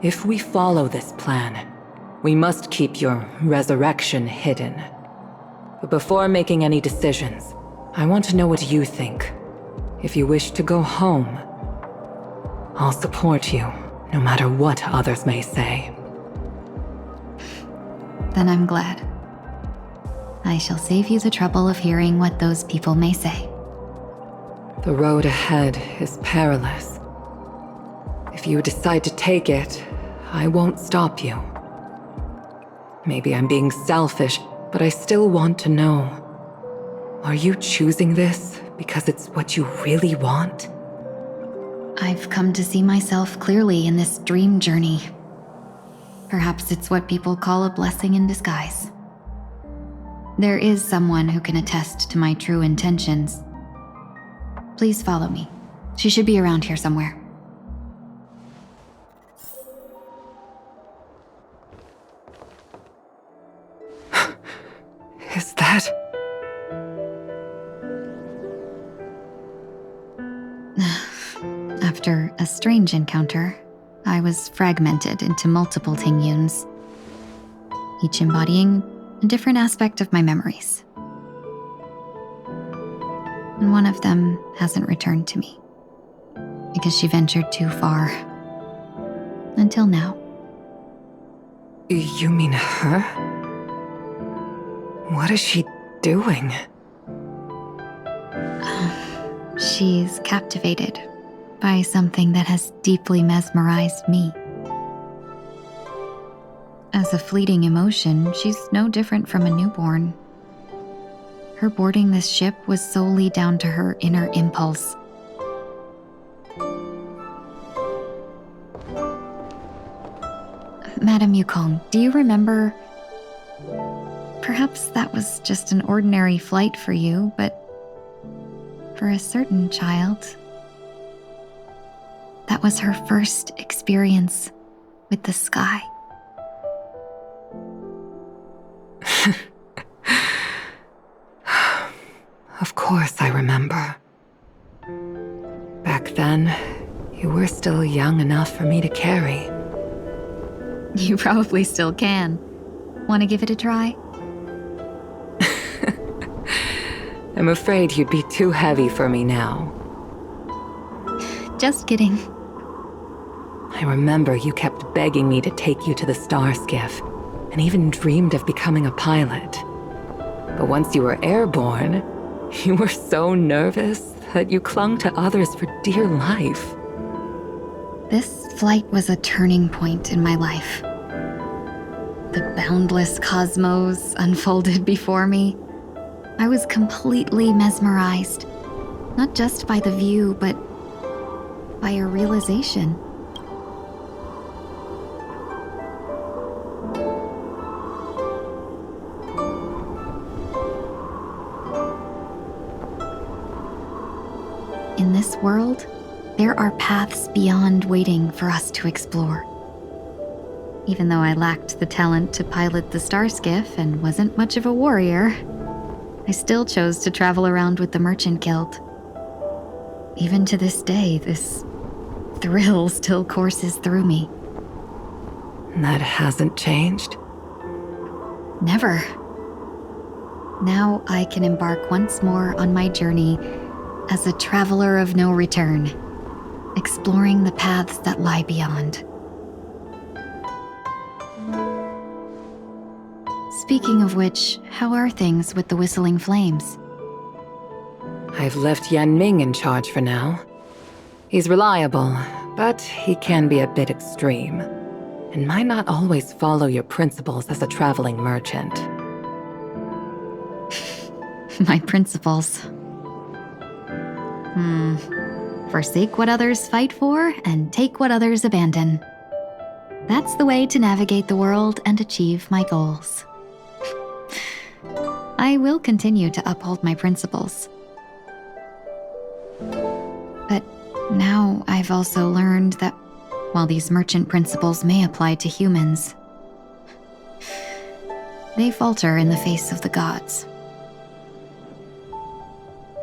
If we follow this plan, we must keep your resurrection hidden. But before making any decisions, I want to know what you think. If you wish to go home, I'll support you, no matter what others may say. Then I'm glad. I shall save you the trouble of hearing what those people may say. The road ahead is perilous. If you decide to take it, I won't stop you. Maybe I'm being selfish, but I still want to know. Are you choosing this because it's what you really want? I've come to see myself clearly in this dream journey. Perhaps it's what people call a blessing in disguise. There is someone who can attest to my true intentions. Please follow me. She should be around here somewhere. Is that... After a strange encounter, I was fragmented into multiple Tingyuns, each embodying a different aspect of my memories. And one of them hasn't returned to me, because she ventured too far. Until now. You mean her? What is she doing? She's captivated by something that has deeply mesmerized me. As a fleeting emotion, she's no different from a newborn. Her boarding this ship was solely down to her inner impulse. Madame Yukong, do you remember? Perhaps that was just an ordinary flight for you, but for a certain child, that was her first experience with the sky. Of course I remember. Back then, you were still young enough for me to carry. You probably still can. Want to give it a try? I'm afraid you'd be too heavy for me now. Just kidding. I remember you kept begging me to take you to the star skiff, and even dreamed of becoming a pilot. But once you were airborne, you were so nervous that you clung to others for dear life. This flight was a turning point in my life. The boundless cosmos unfolded before me. I was completely mesmerized, not just by the view, but by a realization. In this world, there are paths beyond waiting for us to explore. Even though I lacked the talent to pilot the Starskiff and wasn't much of a warrior, I still chose to travel around with the Merchant Guild. Even to this day, this thrill still courses through me. That hasn't changed? Never. Now I can embark once more on my journey as a traveler of no return, exploring the paths that lie beyond. Speaking of which, how are things with the Whistling Flames? I've left Yan Ming in charge for now. He's reliable, but he can be a bit extreme, and might not always follow your principles as a traveling merchant. My principles. Forsake what others fight for and take what others abandon. That's the way to navigate the world and achieve my goals. I will continue to uphold my principles. But now I've also learned that while these merchant principles may apply to humans, they falter in the face of the gods.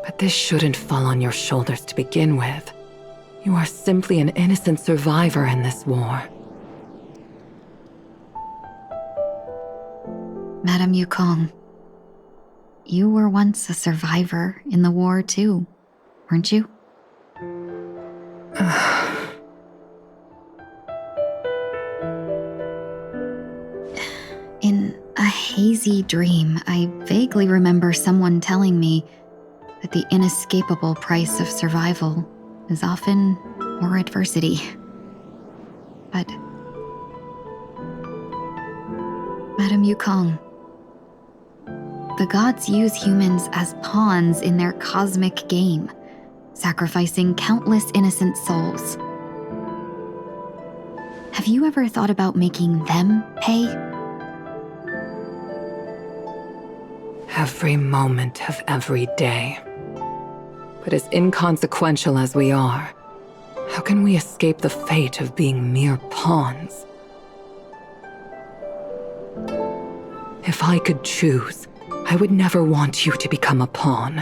But this shouldn't fall on your shoulders to begin with. You are simply an innocent survivor in this war. Madame Yukong, you were once a survivor in the war too, weren't you? In a hazy dream, I vaguely remember someone telling me that the inescapable price of survival is often more adversity. But Madame Yukong, the gods use humans as pawns in their cosmic game, sacrificing countless innocent souls. Have you ever thought about making them pay? Every moment of every day. But as inconsequential as we are, how can we escape the fate of being mere pawns? If I could choose, I would never want you to become a pawn.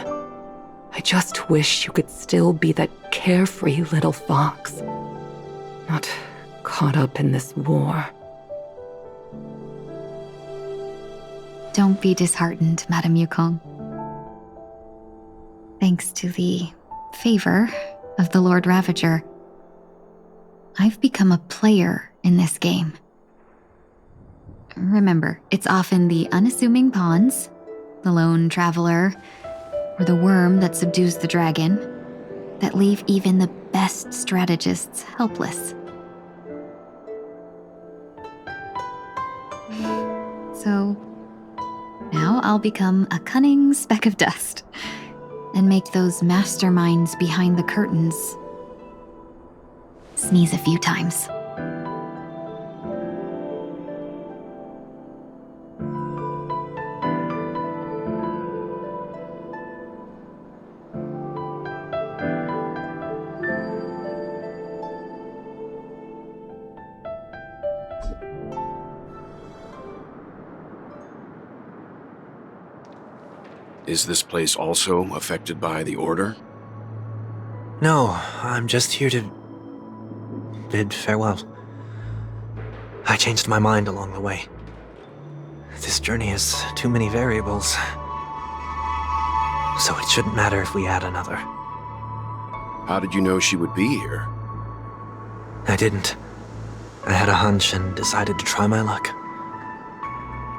I just wish you could still be that carefree little fox, not caught up in this war. Don't be disheartened, Madame Yukong. Thanks to the favor of the Lord Ravager, I've become a player in this game. Remember, it's often the unassuming pawns, the lone traveler, or the worm that subdues the dragon, that leave even the best strategists helpless. So, now I'll become a cunning speck of dust, and make those masterminds behind the curtains sneeze a few times. Is this place also affected by the Order? No, I'm just here to bid farewell. I changed my mind along the way. This journey has too many variables, so it shouldn't matter if we add another. How did you know she would be here? I didn't. I had a hunch and decided to try my luck.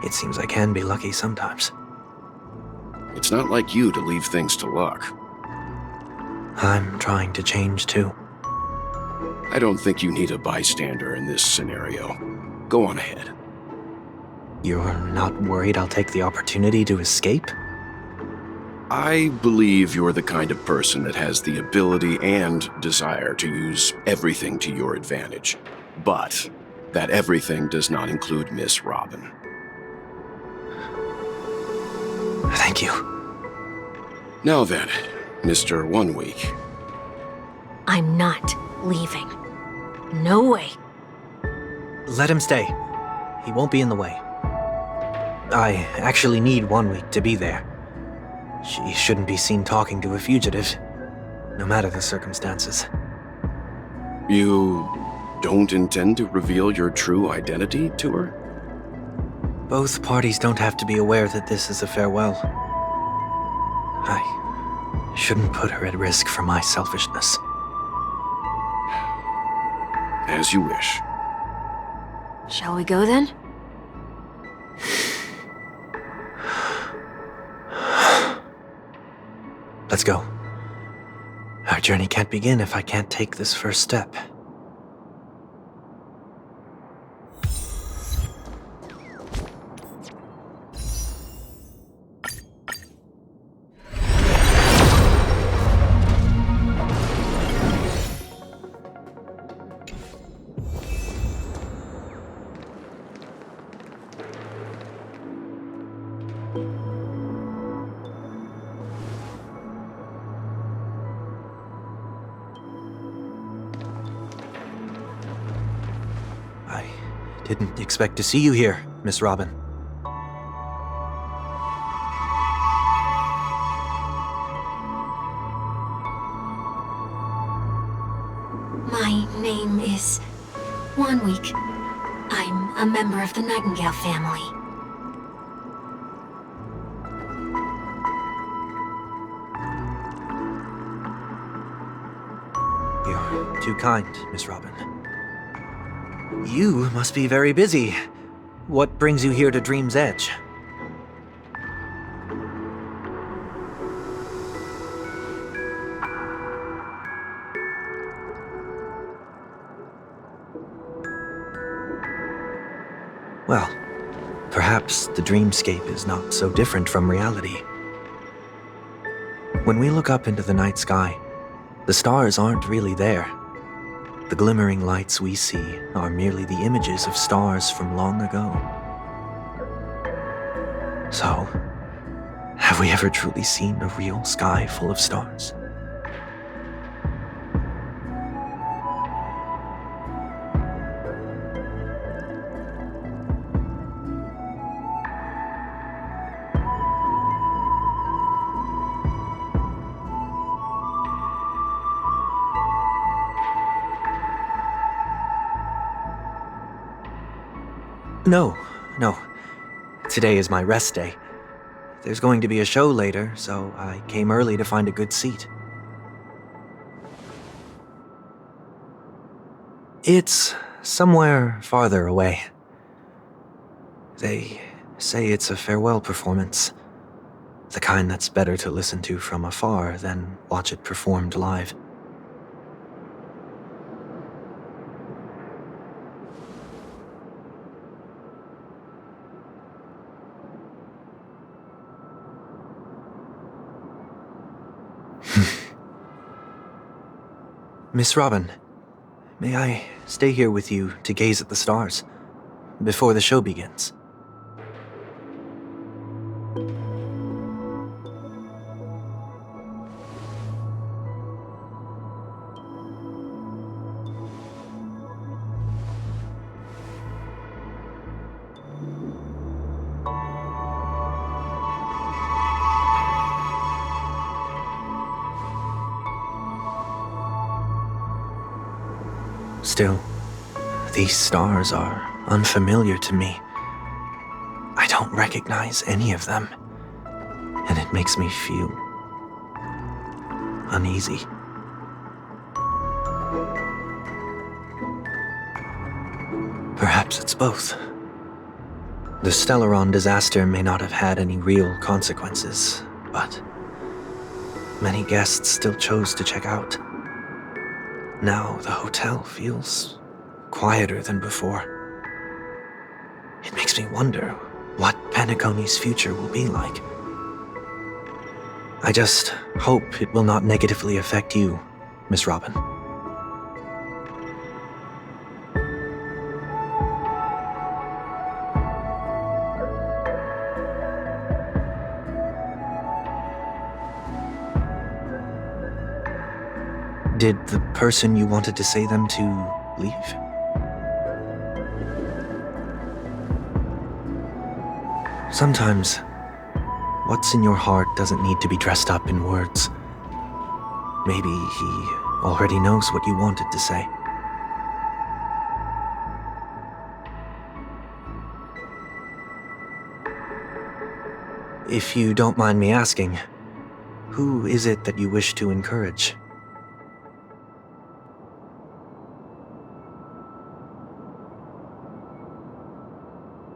It seems I can be lucky sometimes. It's not like you to leave things to luck. I'm trying to change too. I don't think you need a bystander in this scenario. Go on ahead. You're not worried I'll take the opportunity to escape? I believe you're the kind of person that has the ability and desire to use everything to your advantage. But that everything does not include Miss Robin. Thank you. Now then, Mr. 1 Week. I'm not leaving. No way. Let him stay. He won't be in the way. I actually need 1 week to be there. She shouldn't be seen talking to a fugitive, no matter the circumstances. You don't intend to reveal your true identity to her? Both parties don't have to be aware that this is a farewell. I shouldn't put her at risk for my selfishness. As you wish. Shall we go then? Let's go. Our journey can't begin if I can't take this first step. Didn't expect to see you here, Miss Robin. My name is 1 Week. I'm a member of the Nightingale family. You're too kind, Miss Robin. You must be very busy. What brings you here to Dream's Edge? Well, perhaps the dreamscape is not so different from reality. When we look up into the night sky, the stars aren't really there. The glimmering lights we see are merely the images of stars from long ago. So, have we ever truly seen a real sky full of stars? No. Today is my rest day. There's going to be a show later, so I came early to find a good seat. It's somewhere farther away. They say it's a farewell performance. The kind that's better to listen to from afar than watch it performed live. Miss Robin, may I stay here with you to gaze at the stars before the show begins? Still, these stars are unfamiliar to me. I don't recognize any of them, and it makes me feel uneasy. Perhaps it's both. The Stellaron disaster may not have had any real consequences, but many guests still chose to check out. Now the hotel feels quieter than before. It makes me wonder what Penaconi's future will be like. I just hope it will not negatively affect you, Miss Robin. Did the person you wanted to say them to leave? Sometimes, what's in your heart doesn't need to be dressed up in words. Maybe he already knows what you wanted to say. If you don't mind me asking, who is it that you wish to encourage?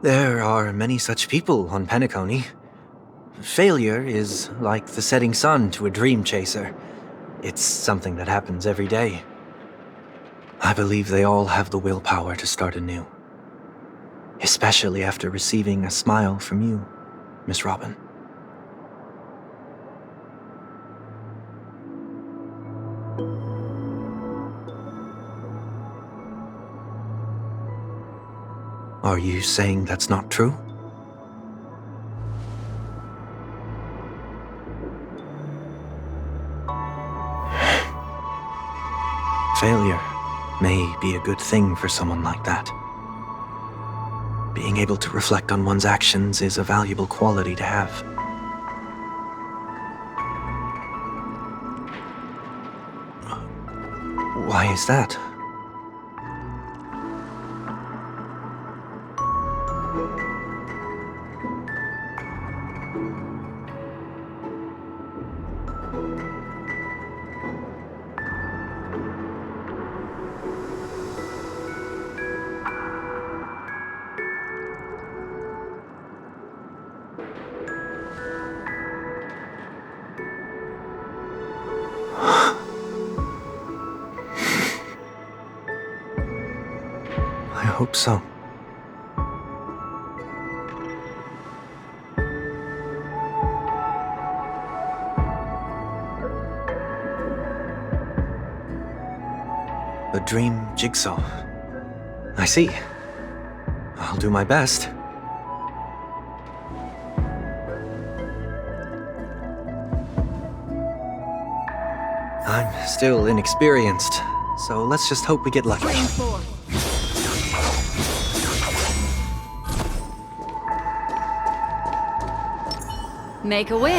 There are many such people on Peniconii. Failure is like the setting sun to a dream chaser. It's something that happens every day. I believe they all have the willpower to start anew. Especially after receiving a smile from you, Miss Robin. Are you saying that's not true? Failure may be a good thing for someone like that. Being able to reflect on one's actions is a valuable quality to have. Why is that? I hope so. A dream jigsaw. I see. I'll do my best. I'm still inexperienced, so let's just hope we get lucky. Make a wish.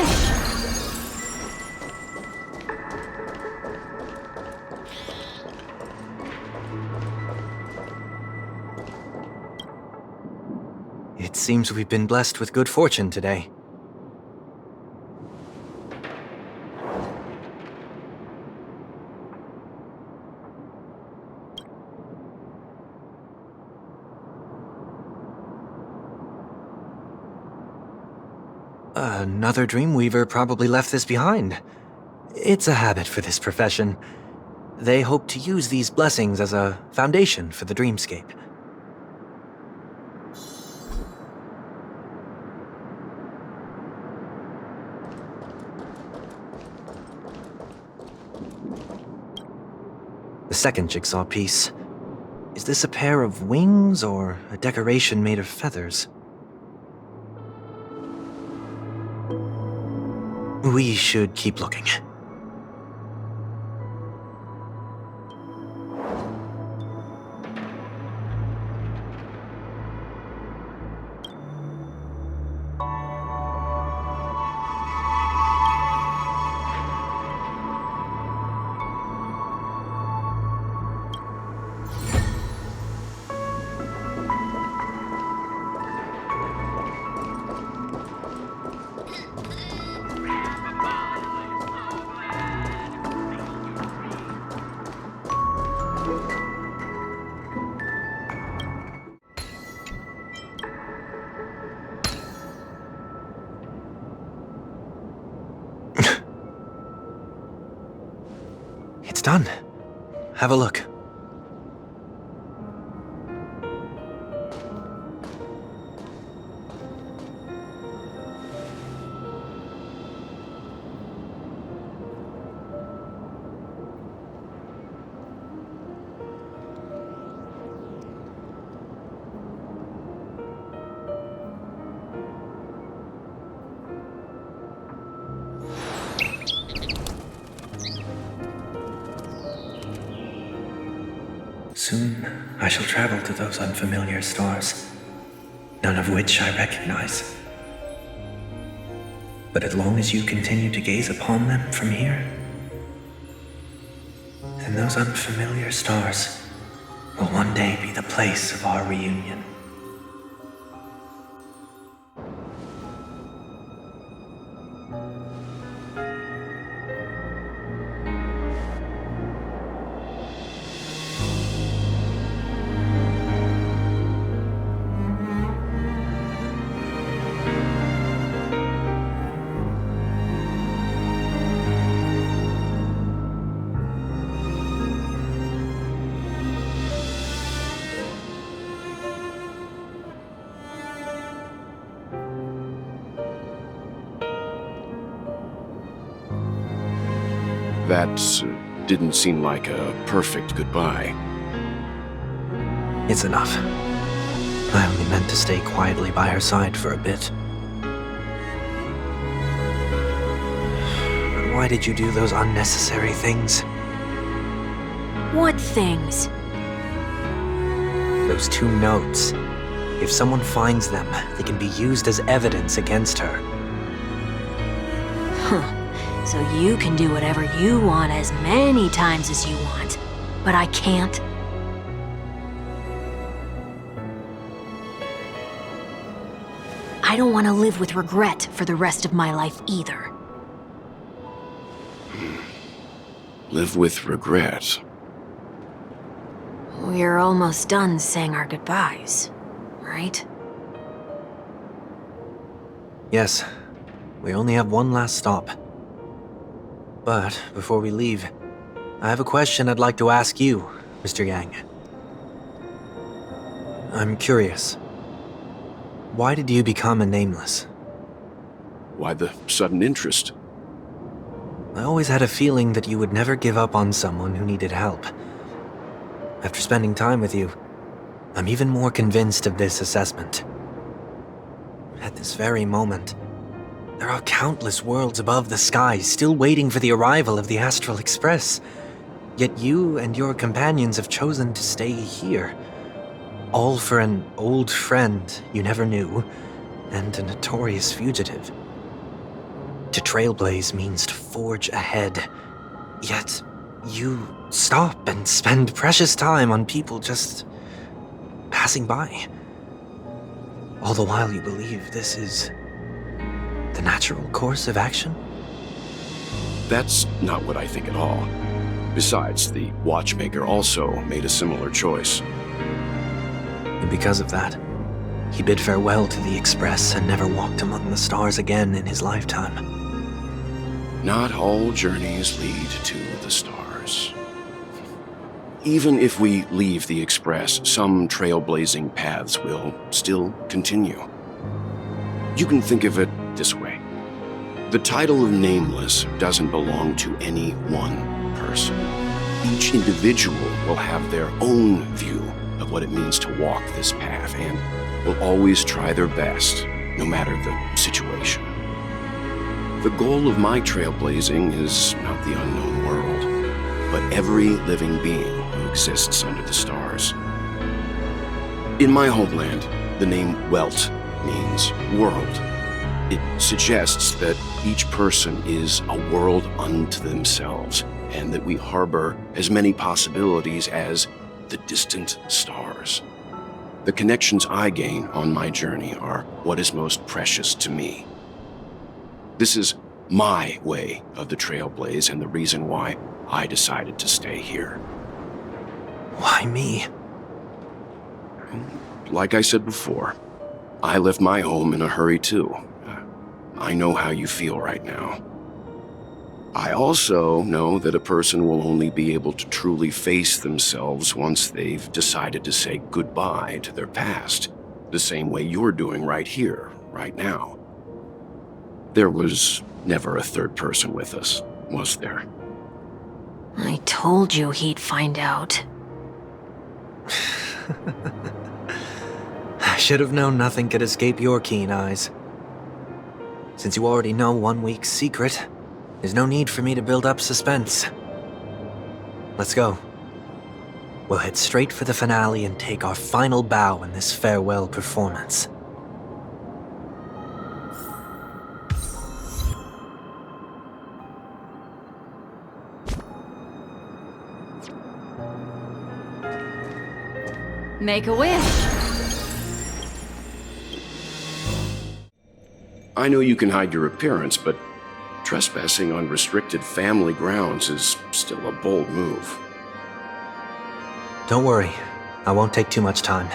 It seems we've been blessed with good fortune today. Another Dreamweaver probably left this behind. It's a habit for this profession. They hope to use these blessings as a foundation for the dreamscape. The second jigsaw piece. Is this a pair of wings or a decoration made of feathers? We should keep looking. It's done. Have a look. Soon I shall travel to those unfamiliar stars, none of which I recognize. But as long as you continue to gaze upon them from here, then those unfamiliar stars will one day be the place of our reunion. That didn't seem like a perfect goodbye. It's enough. I only meant to stay quietly by her side for a bit. But why did you do those unnecessary things? What things? Those 2 notes. If someone finds them, they can be used as evidence against her. Huh. So you can do whatever you want as many times as you want, but I can't? I don't want to live with regret for the rest of my life either. Live with regret? We're almost done saying our goodbyes, right? Yes. We only have one last stop. But before we leave, I have a question I'd like to ask you, Mr. Yang. I'm curious. Why did you become a Nameless? Why the sudden interest? I always had a feeling that you would never give up on someone who needed help. After spending time with you, I'm even more convinced of this assessment. At this very moment, there are countless worlds above the sky still waiting for the arrival of the Astral Express. Yet you and your companions have chosen to stay here. All for an old friend you never knew, and a notorious fugitive. To trailblaze means to forge ahead. Yet, you stop and spend precious time on people just passing by. All the while you believe this is the natural course of action? That's not what I think at all. Besides, the watchmaker also made a similar choice. And because of that, he bid farewell to the Express and never walked among the stars again in his lifetime. Not all journeys lead to the stars. Even if we leave the Express, some trailblazing paths will still continue. You can think of it this way. The title of Nameless doesn't belong to any one person. Each individual will have their own view of what it means to walk this path and will always try their best, no matter the situation. The goal of my trailblazing is not the unknown world, but every living being who exists under the stars. In my homeland, the name Welt means world. It suggests that each person is a world unto themselves, and that we harbor as many possibilities as the distant stars. The connections I gain on my journey are what is most precious to me. This is my way of the trailblaze and the reason why I decided to stay here. Why me? Like I said before, I left my home in a hurry too. I know how you feel right now. I also know that a person will only be able to truly face themselves once they've decided to say goodbye to their past, the same way you're doing right here, right now. There was never a third person with us, was there? I told you he'd find out. I should have known nothing could escape your keen eyes. Since you already know 1 week's secret, there's no need for me to build up suspense. Let's go. we'll head straight for the finale and take our final bow in this farewell performance. Make a wish. I know you can hide your appearance, but trespassing on restricted family grounds is still a bold move. Don't worry, I won't take too much time.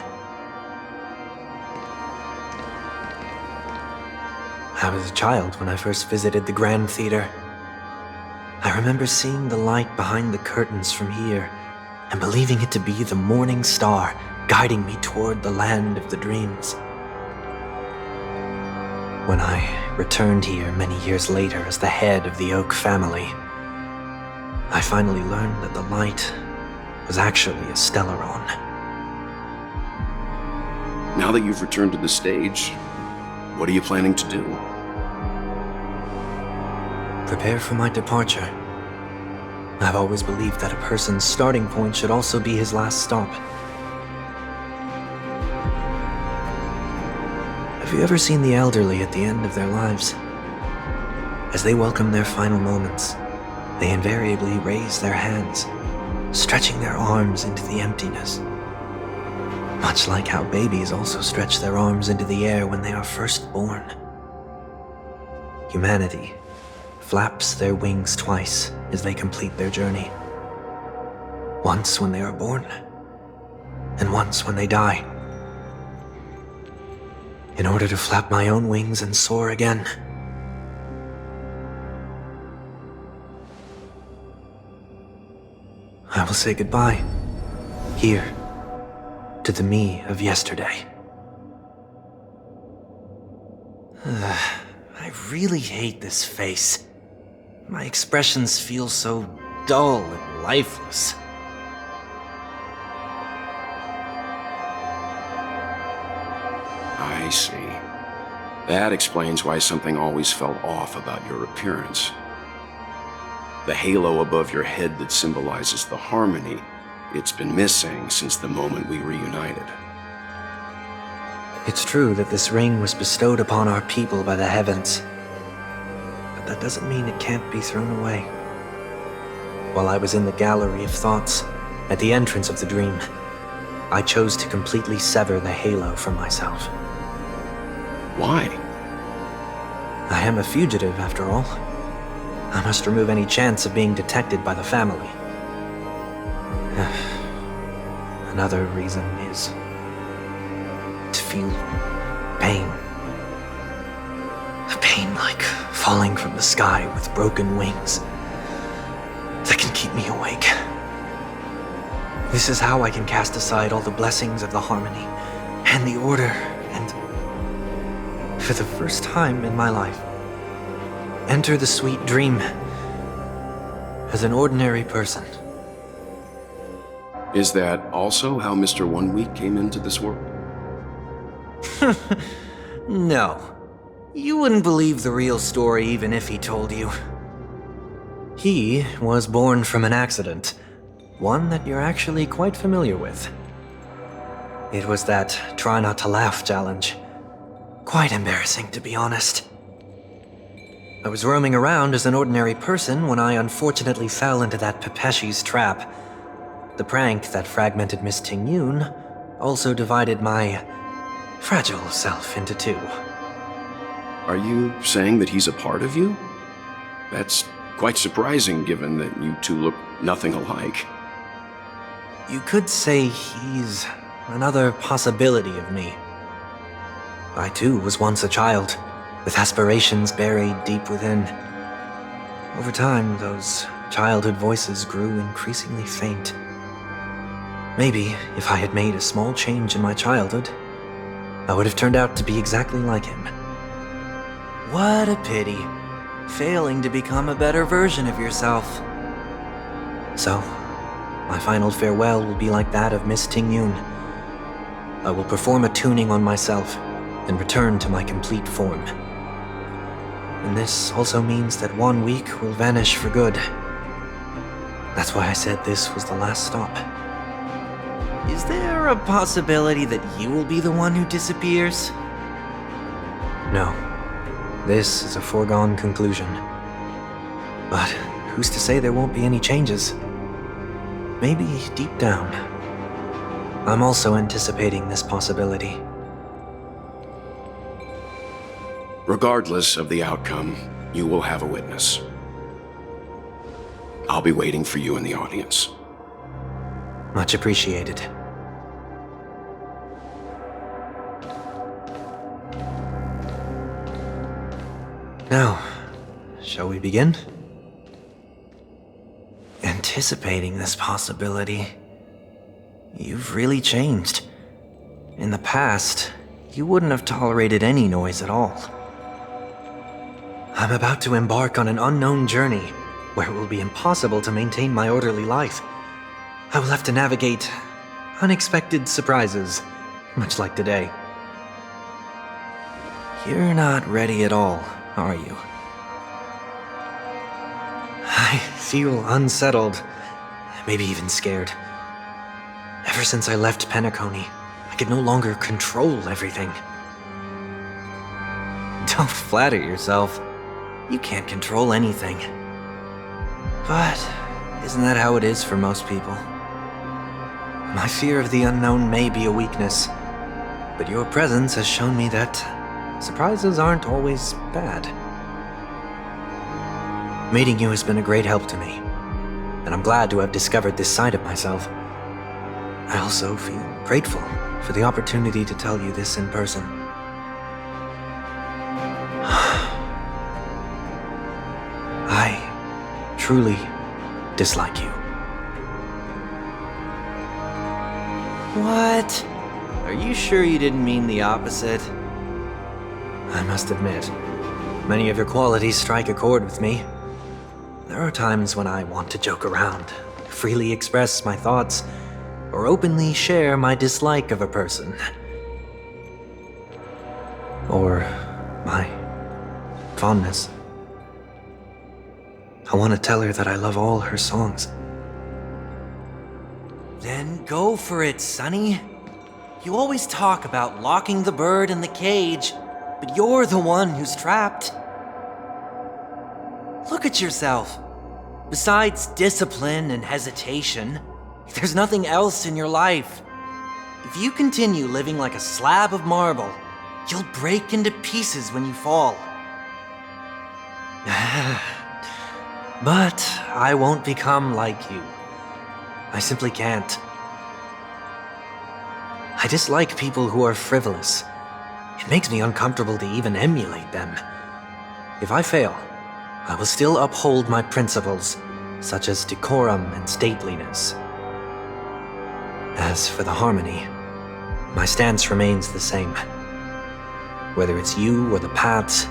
I was a child when I first visited the Grand Theater. I remember seeing the light behind the curtains from here and believing it to be the morning star guiding me toward the land of the dreams. When I returned here many years later as the head of the Oak family, I finally learned that the light was actually a Stellaron. Now that you've returned to the stage, what are you planning to do? Prepare for my departure. I've always believed that a person's starting point should also be his last stop. Have you ever seen the elderly at the end of their lives? As they welcome their final moments, they invariably raise their hands, stretching their arms into the emptiness. Much like how babies also stretch their arms into the air when they are first born. Humanity flaps their wings twice as they complete their journey. Once when they are born, and once when they die. In order to flap my own wings and soar again. I will say goodbye, here, to the me of yesterday. I really hate this face. My expressions feel so dull and lifeless. I see. That explains why something always felt off about your appearance. The halo above your head that symbolizes the harmony, it's been missing since the moment we reunited. It's true that this ring was bestowed upon our people by the heavens. But that doesn't mean it can't be thrown away. While I was in the gallery of thoughts, at the entrance of the dream, I chose to completely sever the halo from myself. Why? I am a fugitive, after all. I must remove any chance of being detected by the family. Another reason is to feel pain. A pain like falling from the sky with broken wings that can keep me awake. This is how I can cast aside all the blessings of the harmony and the order and, for the first time in my life, enter the sweet dream as an ordinary person. Is that also how Mr. 1 Week came into this world? No. You wouldn't believe the real story even if he told you. He was born from an accident, one that you're actually quite familiar with. It was that try not to laugh challenge. Quite embarrassing, to be honest. I was roaming around as an ordinary person when I unfortunately fell into that Pepeshi's trap. The prank that fragmented Miss Ting-Yun also divided my fragile self into two. Are you saying that he's a part of you? That's quite surprising given that you two look nothing alike. You could say he's another possibility of me. I too was once a child, with aspirations buried deep within. Over time, those childhood voices grew increasingly faint. Maybe if I had made a small change in my childhood, I would have turned out to be exactly like him. What a pity, failing to become a better version of yourself. So, my final farewell will be like that of Miss Ting-Yun. I will perform a tuning on myself and return to my complete form. And this also means that 1 week will vanish for good. That's why I said this was the last stop. Is there a possibility that you will be the one who disappears? No. This is a foregone conclusion. But who's to say there won't be any changes? Maybe deep down, I'm also anticipating this possibility. Regardless of the outcome, you will have a witness. I'll be waiting for you in the audience. Much appreciated. Now, shall we begin? Anticipating this possibility, you've really changed. In the past, you wouldn't have tolerated any noise at all. I'm about to embark on an unknown journey where it will be impossible to maintain my orderly life. I will have to navigate unexpected surprises, much like today. You're not ready at all, are you? I feel unsettled, maybe even scared. Ever since I left Penaconii, I could no longer control everything. Don't flatter yourself. You can't control anything. But isn't that how it is for most people? My fear of the unknown may be a weakness, but your presence has shown me that surprises aren't always bad. Meeting you has been a great help to me, and I'm glad to have discovered this side of myself. I also feel grateful for the opportunity to tell you this in person. I truly dislike you. What? Are you sure you didn't mean the opposite? I must admit, many of your qualities strike a chord with me. There are times when I want to joke around, freely express my thoughts, or openly share my dislike of a person. Or my fondness. I want to tell her that I love all her songs. Then go for it, Sonny. You always talk about locking the bird in the cage, but you're the one who's trapped. Look at yourself. Besides discipline and hesitation, there's nothing else in your life. If you continue living like a slab of marble, you'll break into pieces when you fall. But I won't become like you. I simply can't. I dislike people who are frivolous. It makes me uncomfortable to even emulate them. If I fail, I will still uphold my principles, such as decorum and stateliness. As for the harmony, my stance remains the same. Whether it's you or the paths,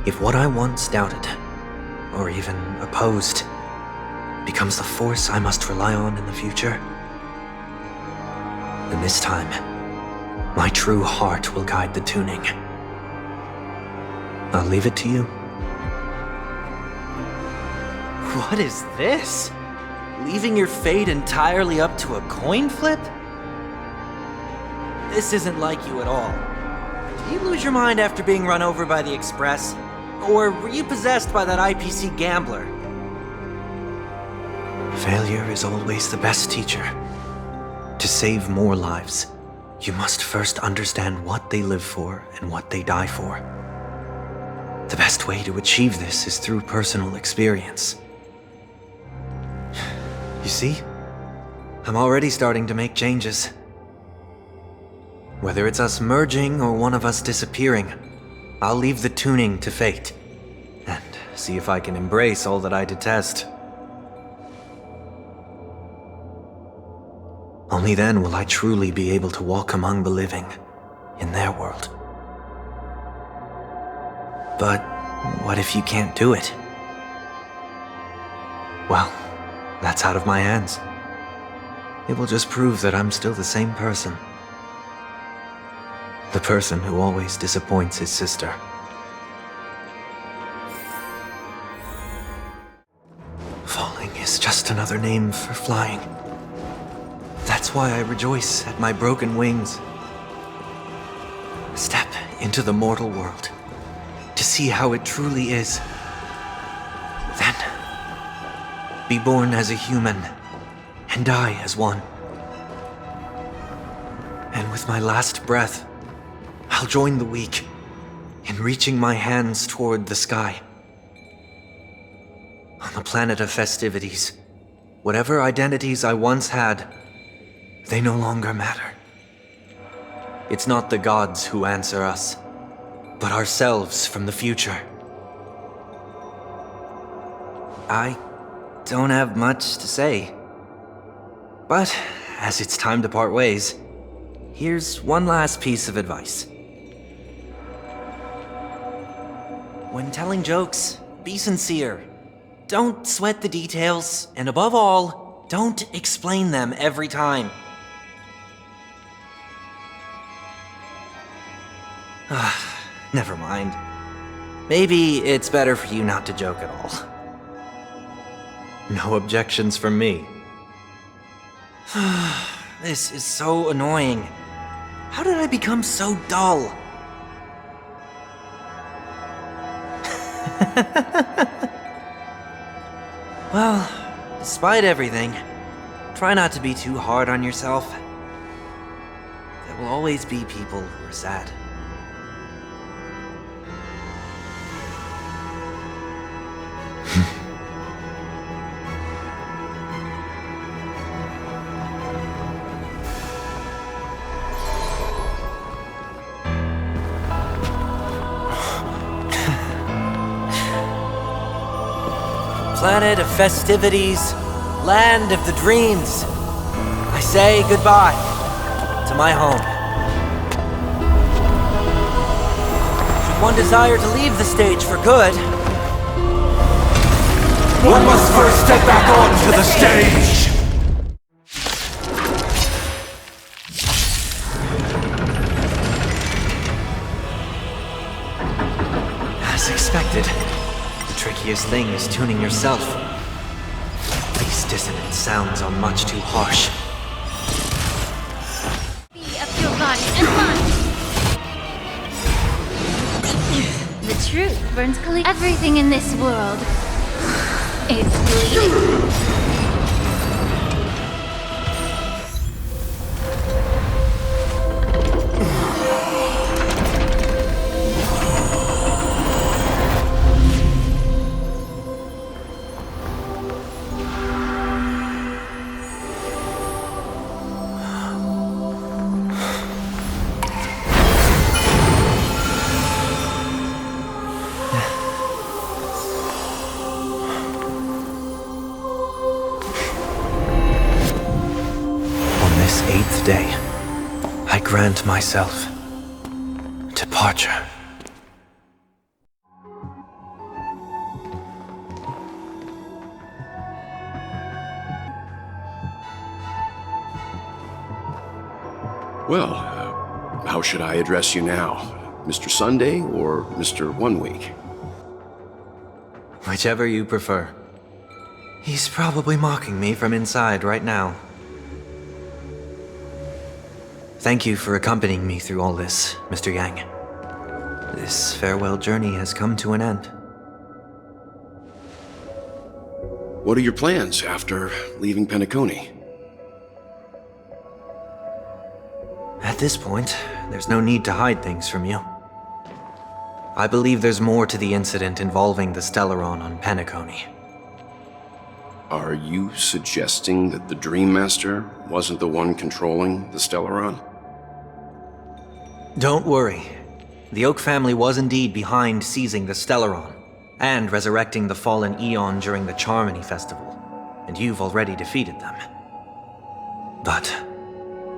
if what I once doubted, or even opposed, becomes the force I must rely on in the future, then this time, my true heart will guide the tuning. I'll leave it to you. What is this? Leaving your fate entirely up to a coin flip? This isn't like you at all. Did you lose your mind after being run over by the Express? Or were you possessed by that IPC gambler? Failure is always the best teacher. To save more lives, you must first understand what they live for and what they die for. The best way to achieve this is through personal experience. You see? I'm already starting to make changes. Whether it's us merging or one of us disappearing, I'll leave the tuning to fate, and see if I can embrace all that I detest. Only then will I truly be able to walk among the living, in their world. But what if you can't do it? Well, that's out of my hands. It will just prove that I'm still the same person. The person who always disappoints his sister. Falling is just another name for flying. That's That's why I rejoice at my broken wings. Step into the mortal world to see how it truly is. Then, be born as a human and die as one. And with my last breath, I'll join the weak in reaching my hands toward the sky. On the planet of festivities, whatever identities I once had, they no longer matter. It's not the gods who answer us, but ourselves from the future. I don't have much to say. But, as it's time to part ways, here's one last piece of advice. When telling jokes, be sincere. Don't sweat the details, and above all, don't explain them every time. Never mind. Maybe it's better for you not to joke at all. No objections from me. This is so annoying. How did I become so dull? Well, despite everything, try not to be too hard on yourself. There will always be people who are sad. Planet of festivities, land of the dreams. I say goodbye to my home. Should one desire to leave the stage for good, One must first step back onto the stage! As expected, the trickiest thing is tuning yourself. These dissonant sounds are much too harsh. Be of your body and mind. The truth burns clean. Everything in this world is bleeding. Day, I grant myself departure. Well, how should I address you now? Mr. Sunday or Mr. 1 Week? Whichever you prefer. He's probably mocking me from inside right now. Thank you for accompanying me through all this, Mr. Yang. This farewell journey has come to an end. What are your plans after leaving Penaconii? At this point, there's no need to hide things from you. I believe there's more to the incident involving the Stellaron on Penaconii. Are you suggesting that the Dream Master wasn't the one controlling the Stellaron? Don't worry. The Oak family was indeed behind seizing the Stellaron, and resurrecting the fallen Eon during the Charmony Festival, and you've already defeated them. But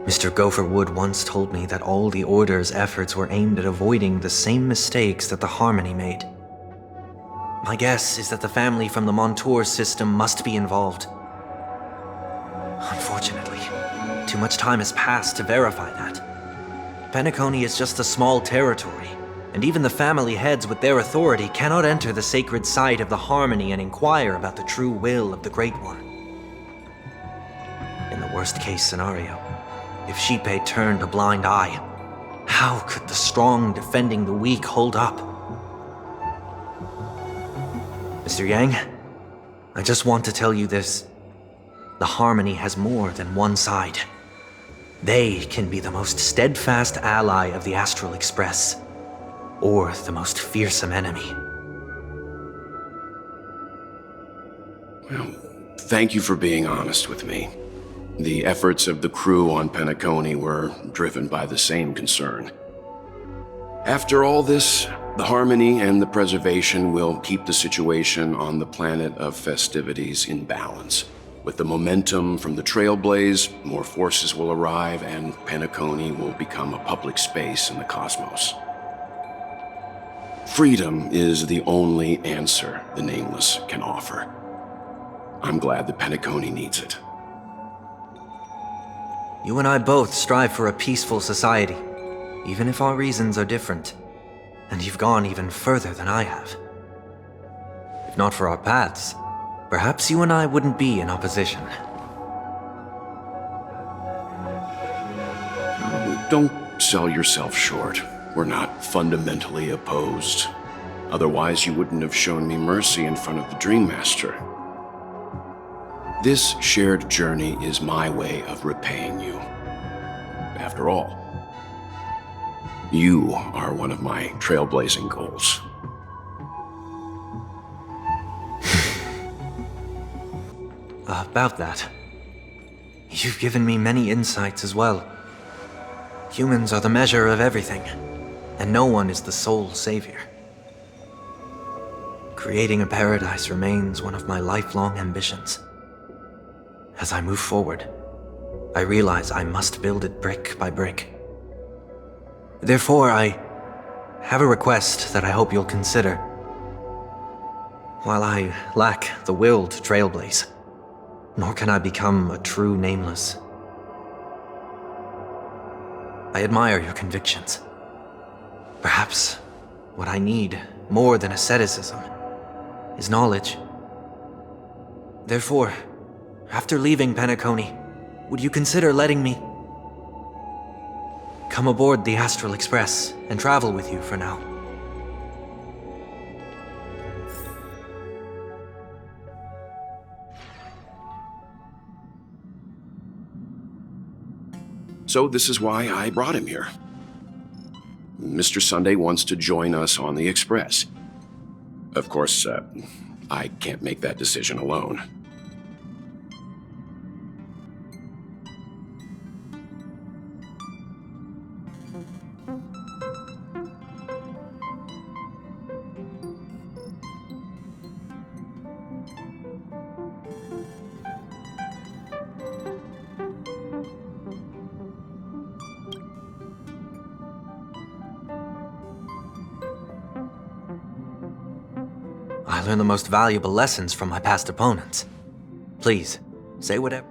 Mr. Gopher Wood once told me that all the Order's efforts were aimed at avoiding the same mistakes that the Harmony made. My guess is that the family from the Montour system must be involved. Unfortunately, too much time has passed to verify that. Penaconii is just a small territory, and even the family heads with their authority cannot enter the sacred site of the Harmony and inquire about the true will of the Great One. In the worst-case scenario, If Xipe turned a blind eye, how could the strong defending the weak hold up? Mr. Yang, I just want to tell you this. The Harmony has more than one side. They can be the most steadfast ally of the Astral Express, or the most fearsome enemy. Well, thank you for being honest with me. The efforts of the crew on Peniconii were driven by the same concern. After all this, the Harmony and the Preservation will keep the situation on the planet of festivities in balance. With the momentum from the Trailblaze, more forces will arrive and Peniconii will become a public space in the cosmos. Freedom is the only answer the Nameless can offer. I'm glad that Peniconii needs it. You and I both strive for a peaceful society, even if our reasons are different. And you've gone even further than I have. If not for our paths, perhaps you and I wouldn't be in opposition. Don't sell yourself short. We're not fundamentally opposed. Otherwise, you wouldn't have shown me mercy in front of the Dream Master. This shared journey is my way of repaying you. After all, you are one of my trailblazing goals. About that, you've given me many insights as well. Humans are the measure of everything, and no one is the sole savior. Creating a paradise remains one of my lifelong ambitions. As I move forward, I realize I must build it brick by brick. Therefore, I have a request that I hope you'll consider. While I lack the will to trailblaze, nor can I become a true Nameless, I admire your convictions. Perhaps what I need, more than asceticism, is knowledge. Therefore, after leaving Peniconii, would you consider letting me come aboard the Astral Express and travel with you for now? So this is why I brought him here. Mr. Sunday wants to join us on the Express. Of course, I can't make that decision alone. I learned the most valuable lessons from my past opponents. Please, say whatever.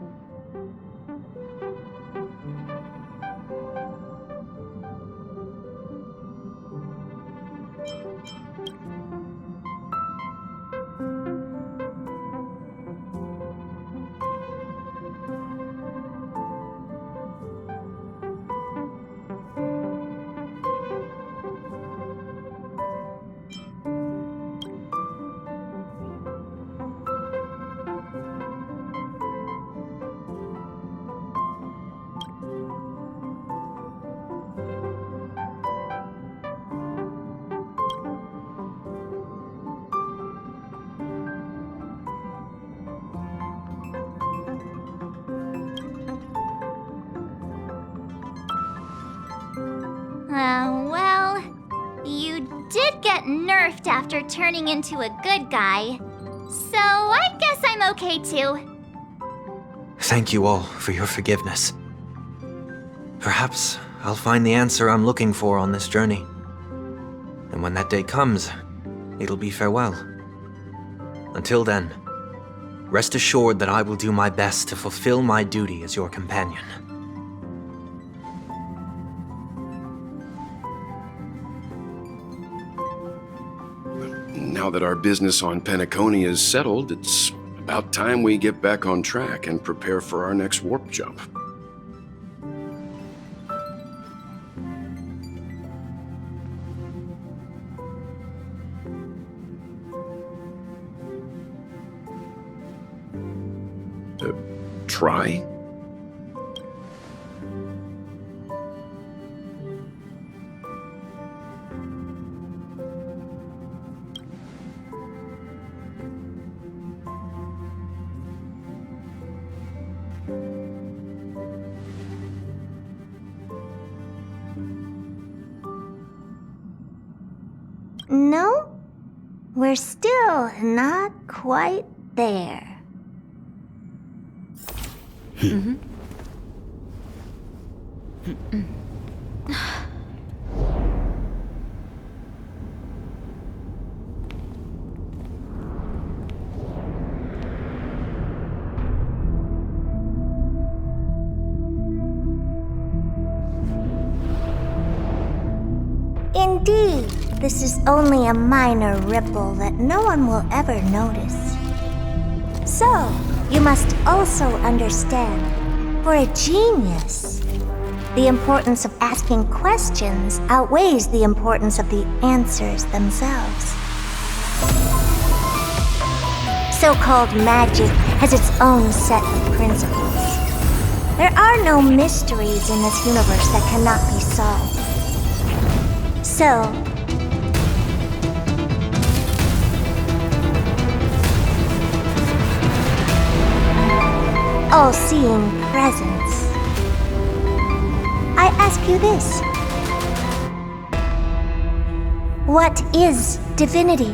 Well, you did get nerfed after turning into a good guy. So I guess I'm okay too. Thank you all for your forgiveness. Perhaps I'll find the answer I'm looking for on this journey. And when that day comes, it'll be farewell. Until then, rest assured that I will do my best to fulfill my duty as your companion. Now that our business on Peniconii is settled, it's about time we get back on track and prepare for our next warp jump. Try? No, we're still not quite there. Indeed, this is only a minor ripple that no one will ever notice. So, you must also understand, for a genius, the importance of asking questions outweighs the importance of the answers themselves. So-called magic has its own set of principles. There are no mysteries in this universe that cannot be solved. So, all-seeing presence, I ask you this. What is divinity?